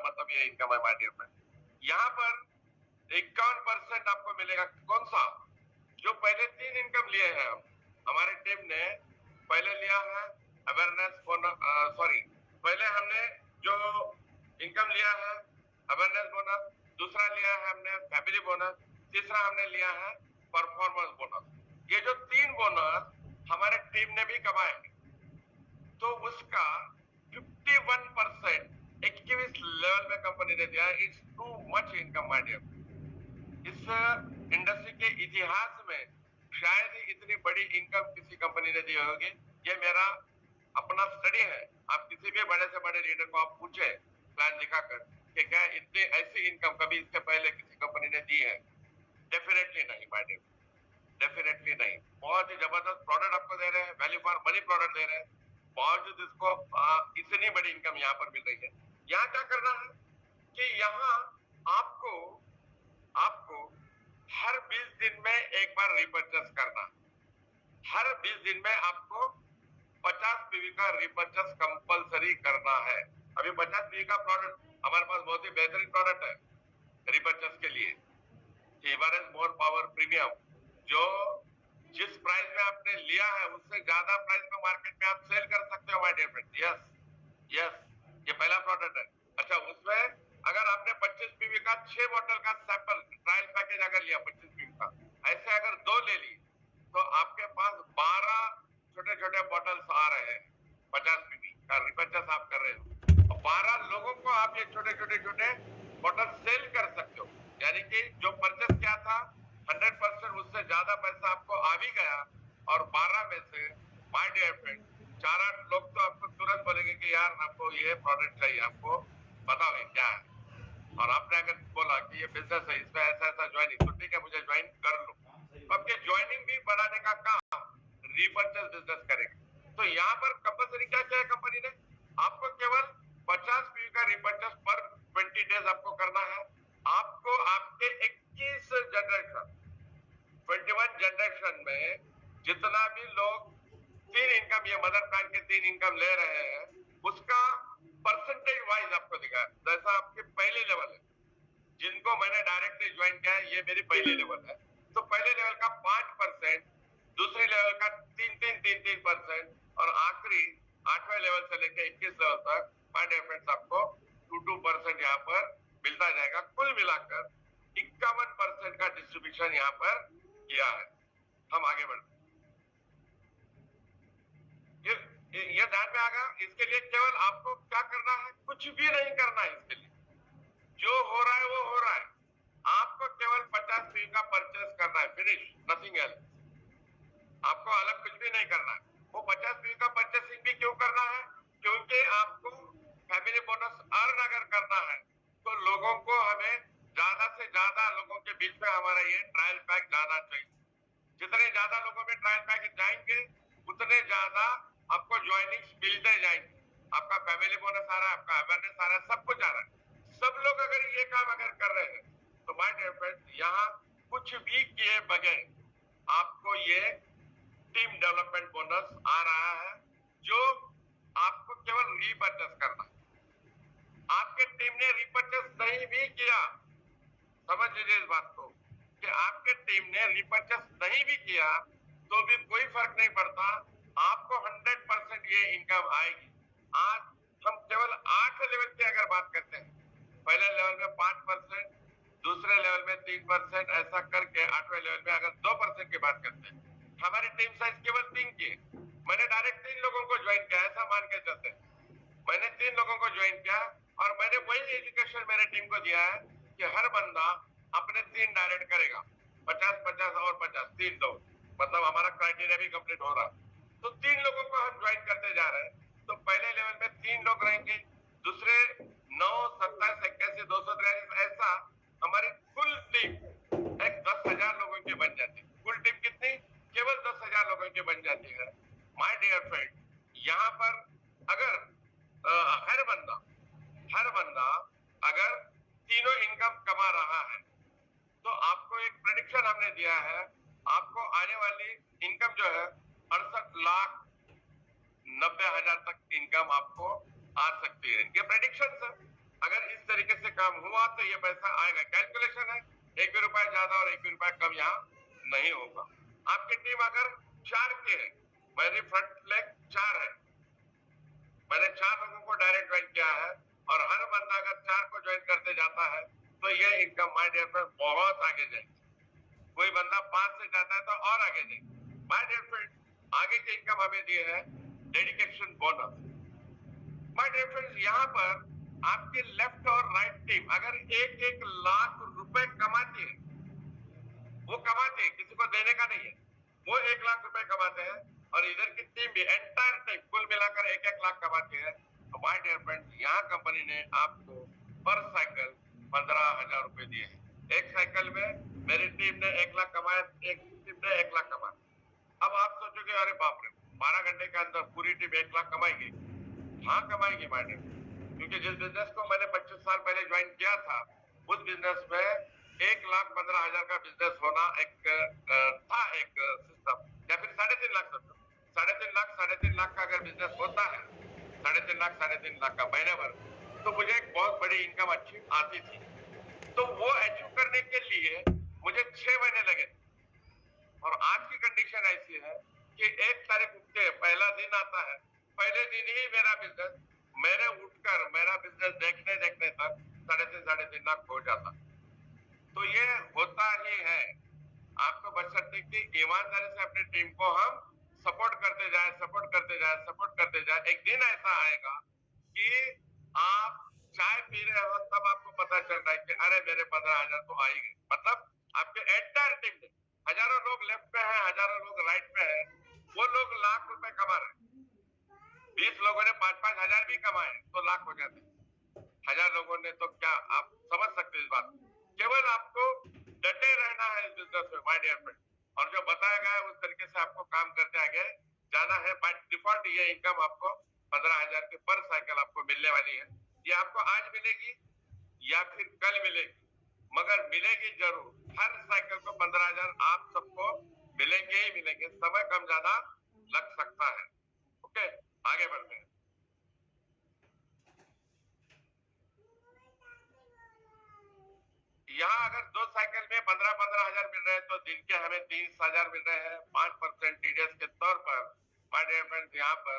मतलब ये इनकम है माय डियर फ्रेंड। यहाँ पर 51% आपको मिलेगा। कौन सा? जो पहले 3 इनकम लिए हैं हम, हमारे टीम ने पहले लिया है अवेयरनेस बोनस, सॉरी, पहले हमने जो इनकम लिया है अवेयरनेस बोनस, दूसरा लिया है हमने फैमिली बोनस, तीसरा हमने लिया है परफॉर्मेंस बोनस। ये जो 3 बोनस हमारे टीम ने भी कमाए, तो उसका 51% 21 लेवल में कंपनी ने दिया। It's too much income my dear. इस इंडस्ट्री के इतिहास में शायद ही इतनी बड़ी इनकम किसी कंपनी ने दी होगी। ये मेरा अपना स्टडी है। आप किसी भी बड़े से बड़े लीडर को आप पूछे प्लान दिखाकर कि क्या इतनी ऐसी इनकम कभी इससे पहले किसी कंपनी ने दी है? डेफिनेटली नहीं माय डियर, डेफिनेटली नहीं। बहुत ही जबरदस्त प्रोडक्ट आपको दे रहे हैं, वैल्यू फॉर मनी प्रोडक्ट दे रहे हैं, बावजूद इसको इतनी बड़ी इनकम यहाँ पर मिल रही है। यहाँ क्या करना है कि यहाँ आपको हर 20 दिन में एक बार रिपर्चेस करना। हर 20 दिन में आपको 50 पीवी का रिपर्चेस कंपलसरी करना है। अभी 50 पीवी का प्रोडक्ट हमारे पास बहुत ही बेहतरीन प्रोडक्ट है रिपर्चेस के लिए, एवरेज मोर पावर प्रीमियम, जो जिस प्राइस में आपने लिया है उससे ज्यादा प्राइस में मार्केट में आप सेल कर सकते हो my dear friend. Yes yes, ये पहला प्रोडक्ट है। अच्छा, उसमें अगर आपने 25 पीवी का 6 बोतल का सैंपल ट्रायल पैकेज अगर लिया 25 पीवी का, ऐसे अगर 2 ले ली तो आपके पास 12 छोटे छोटे बॉटल्स आ रहे हैं। 50 पीवी का रिपर्चेस आप कर रहे हो और 12 लोगों को आप ये छोटे छोटे छोटे बॉटल सेल कर सकते हो। यानी कि जो परचेस किया था 100% उससे ज्यादा पैसा आपको आ भी गया, और 12 में से माय डियर फ्रेंड 4-8 लोग तो आपको तुरंत बोलेंगे कि यार आपको ये प्रोडक्ट चाहिए, आपको बताओ ये क्या है। और आपने अगर बोला कि ये बिजनेस है, इसमें ऐसा ऐसा ज्वाइनिंग, तो ठीक है मुझे ज्वाइन कर लो। आपके ज्वाइनिंग भी बढ़ाने का काम रिपर्चेस बिजनेस करेगा। तो यहाँ पर कंपलसरी क्या किया है कंपनी ने? आपको केवल 50 पीवी का रिपर्चेस पर 20 डेज आपको करना है। आपको आपके 21 जनरेशन 21 जनरेशन में जितना भी लोग 3 इनकम, ये मदर प्लान के 3 इनकम ले रहे हैं, उसका परसेंटेज वाइज आपको दिखा। जैसा आपके पहले लेवल है, जिनको मैंने डायरेक्टली ज्वाइन किया है, ये मेरी पहली लेवल है, तो पहले लेवल का 5%, दूसरी लेवल का 3% और आखिरी 8वें लेवल से लेकर 21 लेवल तक माय डियर फ्रेंड्स आपको 2% यहाँ पर मिलता जाएगा। कुल मिलाकर 51% का डिस्ट्रीब्यूशन यहाँ पर किया है। हम आगे बढ़ते ये ध्यान में आगा। इसके लिए केवल आपको क्या करना है, कुछ भी नहीं करना है। इसके लिए जो हो रहा है वो हो रहा है। आपको केवल 50 पी का परचेस करना है, फिनिश, नथिंग एल्स। आपको अलग कुछ भी नहीं करना है। वो 50 पी का परचेसिंग भी क्यों करना है? क्योंकि आपको फैमिली बोनस अर्न अगर करना है तो लोगों को, हमें ज्यादा से ज्यादा लोगों के बीच में हमारा ये ट्रायल पैक जाना चाहिए। जितने ज्यादा लोगों में ट्रायल पैक जाएंगे उतने ज्यादा आपको ज्वाइनिंग्स मिलते जाएंगे। आपका फैमिली बोनस आ रहा है, आपका अवेयरनेस आ रहा है, सब कुछ आ रहा है। सब लोग अगर ये काम अगर कर रहे हैं तो माय डियर फ्रेंड्स, यहाँ कुछ भी किए बगैर आपको ये टीम डेवलपमेंट बोनस आ रहा है, जो आपको केवल रीपरचेस करना है। आपके टीम ने रीपरचेस नहीं भी किया, समझ लीजिए इस बात को, कि आपके टीम ने रीपरचेस नहीं भी किया तो भी कोई फर्क नहीं पड़ता। आपको 100% ये इनकम आएगी। आज हम केवल 8 लेवल की अगर बात करते हैं, पहले लेवल में 5%, दूसरे लेवल में 3%, ऐसा करके 8वें लेवल में अगर 2% की बात करते हैं, हमारी टीम साइज केवल 3 की है। मैंने डायरेक्ट 3 लोगों को ज्वाइन किया, ऐसा मान के चलते मैंने 3 लोगों को ज्वाइन किया और मैंने वही एजुकेशन मेरे टीम को दिया है कि हर बंदा अपने 3 डायरेक्ट करेगा, 50-50 और 50, 3 लोग, मतलब हमारा क्राइटेरिया भी कंप्लीट हो रहा। तो 3 लोगों को हम ज्वाइन करते जा रहे हैं। तो पहले लेवल में 3 लोग रहेंगे, दूसरे 9, 27, 81, 243, ऐसा हमारी कुल टीम एक 10,000 लोगों की बन जाती है। कुल टीम कितनी? केवल 10,000 लोगों की बन जाती है। माय डियर फ्रेंड, यहाँ पर अगर हर बंदा अगर तीनों इनकम कमा रहा है तो आपको एक प्रेडिक्शन हमने दिया है, आपको आने वाली इनकम जो है 68,90,000 तक इनकम आपको आ सकती है। ये प्रेडिक्शन है। अगर इस तरीके से काम हुआ तो ये पैसा आएगा। कैलकुलेशन है, 1 भी रुपया ज्यादा और 1 भी रुपया कम यहाँ नहीं होगा। आपकी टीम अगर 4 की है, मेरी फ्रंट लेग 4 है, मैंने 4 लोगों को डायरेक्ट ज्वाइन किया है और हर बंदा अगर 4 को ज्वाइन करते जाता है तो ये इनकम माय डियर फ्रेंड बहुत आगे जाएगी। कोई बंदा 5 से जाता है तो और आगे जाएगी। माय डियर फ्रेंड, आगे की इनकम हमें दी है dedication bonus. My dear friends, यहाँ पर आपकी लेफ्ट और राइट टीम अगर 1-1 लाख रुपए कमाती है, वो कमाते हैं, किसी को देने का नहीं है, वो 1 लाख रुपए कमाते हैं और इधर की टीम भी एंटायर टीम कुल मिलाकर 1-1 लाख कमाती है। तो माय डियर फ्रेंड्स, यहाँ कंपनी ने आपको पर साइकिल 15,000 रुपए दिए हैं। एक साइकिल में मेरी टीम ने 1 लाख कमाया, एक टीम ने 1 लाख कमाया। अब आप सोचोगे अरे बाप रे, 12 घंटे के अंदर पूरी टीम 1 लाख कमाएगी? हाँ कमाएगी माय डियर, क्योंकि जिस बिजनेस को मैंने 25 साल पहले ज्वाइन किया था, उस बिजनेस में 1,15,000 का बिजनेस होना था एक सिस्टम, या फिर 3.5 लाख समझो, 3.5 लाख का अगर बिजनेस होता है, 3.5 लाख का महीने भर, तो मुझे एक बहुत बड़ी इनकम अच्छी आती थी। तो वो अचीव करने के लिए मुझे 6 महीने लगे और आज की कंडीशन ऐसी है कि 1 तारीख उठ के पहला दिन आता है, पहले दिन ही मेरा बिजनेस, मैंने उठकर मेरा बिजनेस देखने तक 3.5 लाख हो जाता। तो ये होता ही है। आपको बशर्ते कि ईमानदारी से अपनी टीम को हम सपोर्ट करते जाए। एक दिन ऐसा आएगा कि आप चाय पी रहे हो तब आपको पता चल रहा है कि अरे मेरे 15,000 तो आ ही गए। मतलब आपके एंटायर टीम में हजारों लोग लेफ्ट पे हैं, हजारों लोग राइट पे हैं, वो लोग लाख रुपए कमा रहे हैं। 20 लोगों ने 5-5 हजार भी कमाए तो लाख हो जाते, 1000 लोगों ने तो क्या, आप समझ सकते इस बात। केवल आपको डटे रहना है इस बिजनेस में माय डियर फ्रेंड, और जो बताया गया है उस तरीके से आपको काम करते आगे जाना है। बाय डिफॉल्ट ये इनकम आपको 15,000 की पर साइकिल आपको मिलने वाली है। ये आपको आज मिलेगी या फिर कल मिलेगी, मगर मिलेगी जरूर। हर साइकिल को 15,000 आप सबको मिलेंगे ही मिलेंगे। समय कम ज्यादा लग सकता है। ओके, आगे बढ़ते हैं। यहाँ अगर 2 साइकिल में 15-15 हजार मिल रहे हैं तो दिन के हमें 30,000 मिल रहे हैं 5% टीडीएस के तौर पर। माय डियर फ्रेंड्स, यहाँ पर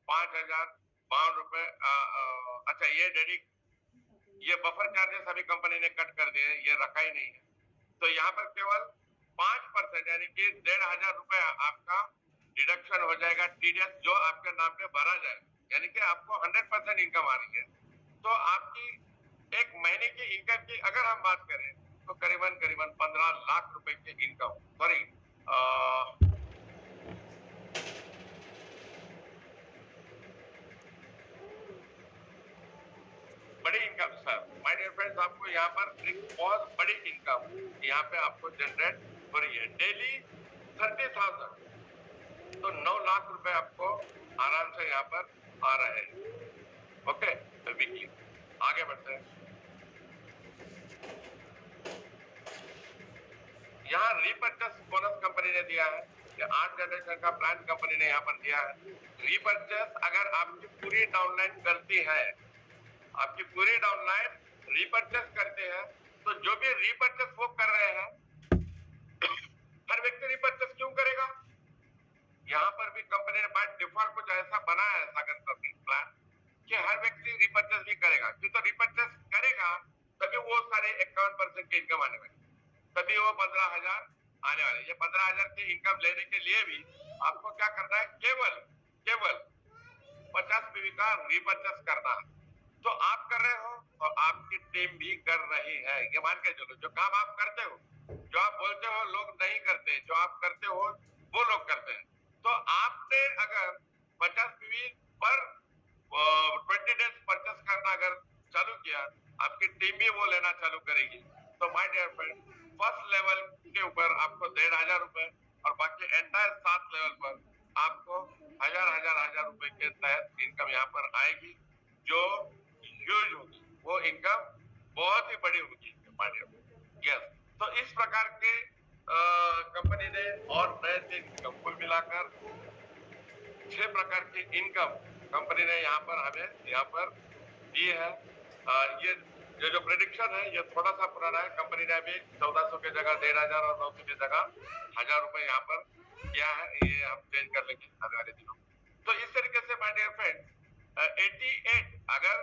5,052 रुपए, अच्छा ये बफर चार्जेस अभी कंपनी ने कट कर दिए, ये रखा ही नहीं है। तो यहाँ पर केवल 5% यानी कि 1,500 रुपए आपका डिडक्शन हो जाएगा टीडीएस, जो आपके नाम पे भरा जाए, यानी कि आपको 100% इनकम आ रही है। तो आपकी एक महीने की इनकम की अगर हम बात करें तो करीबन करीबन 15 लाख रुपए की इनकम, सॉरी, बड़ी income sir, my dear friends, आपको यहाँ पर एक बहुत बड़ी इनकम यहाँ पे आपको जनरेट हो रही है डेली 30,000। तो 9 लाख रुपए आपको आराम से यहाँ पर आ रहे हैं। ओके, तो वीकली आगे बढ़ते हैं। यहाँ रीपर्चेस बोनस कंपनी ने दिया है कि 8 जनरेशन का प्लान कंपनी ने यहाँ पर दिया है। रीपर्चेस अगर आपकी पूरी डाउनलाइन करती है, आपकी पूरी डाउनलाइन रीपर्चेस करते हैं, तो जो भी रीपर्चेस वो कर रहे हैं, हर व्यक्ति रीपर्चेस क्यों करेगा? यहाँ पर भी कंपनी ने बाय डिफॉल्ट कुछ ऐसा बनाया है सागर सर्विस प्लान कि हर व्यक्ति रीपर्चेस भी करेगा। क्यों? तो रीपर्चेस करेगा तभी वो सारे 51% की इनकम आने वाली, तभी वो 15,000 आने वाले। ये 15,000 की इनकम लेने के लिए भी आपको क्या करना है? केवल 50 पीवी का रीपर्चेस करना है। तो आप कर रहे हो और आपकी टीम भी कर रही है। ये मान के चलो, जो काम आप करते हो, जो आप बोलते हो लोग नहीं करते, जो आप करते हो वो लोग करते हैं। तो आपने अगर 50 पीवी पर 20 डेज परचेस करना अगर चालू किया, आपकी टीम भी वो लेना चालू करेगी। तो my dear friend, first level के ऊपर आपको 1,500 रुपए और बाकी एंटायर 7 लेवल पर आपको हजार रुपए के तहत इनकम यहाँ पर आएगी, जो ह्यूज होगी। वो इनकम बहुत ही बड़ी होगी। यस, तो इस प्रकार के कंपनी ने और नए इनकम कुल मिलाकर 6 प्रकार की इनकम कंपनी ने यहाँ पर हमें यहाँ पर दी है। ये जो प्रेडिक्शन है ये थोड़ा सा पुराना है। कंपनी ने अभी 1400 की जगह 1,500 और 900 की जगह 1,000 रुपए यहाँ पर किया है। ये हम चेंज कर लेंगे आने वाले दिनों। तो इस तरीके से माय डियर फ्रेंड, 88 अगर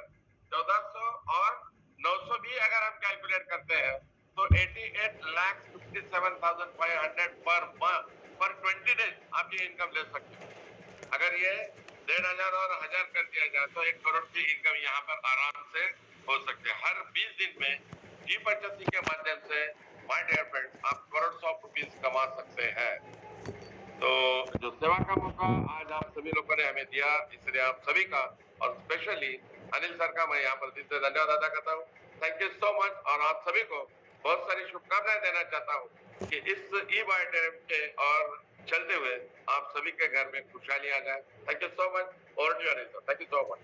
1400 और 900 भी अगर हम कैलकुलेट करते हैं तो 88,57,500 पर मंथ पर 20 डेज आप ये इनकम ले सकते हैं। अगर ये 1,500 और 1,000 कर दिया जाए तो 1 करोड़ की इनकम यहाँ पर आराम से हो सकती है। हर 20 दिन में रीपर्चेसिंग के माध्यम से माय डियर फ्रेंड्स आप करोड़ 100 रुपीज कमा सकते हैं। तो जो सेवा का मौका आज आप सभी लोगों ने हमें दिया, इसलिए आप सभी का और स्पेशली अनिल सर का मैं यहाँ पर दिल से धन्यवाद अदा करता हूँ। Thank you so much. और आप सभी को बहुत सारी शुभकामनाएं देना चाहता हूँ कि इस ई-बायोटेरम के और चलते हुए आप सभी के घर में खुशहाली आ जाए। Thank you so much. और Anil sir, thank you so much.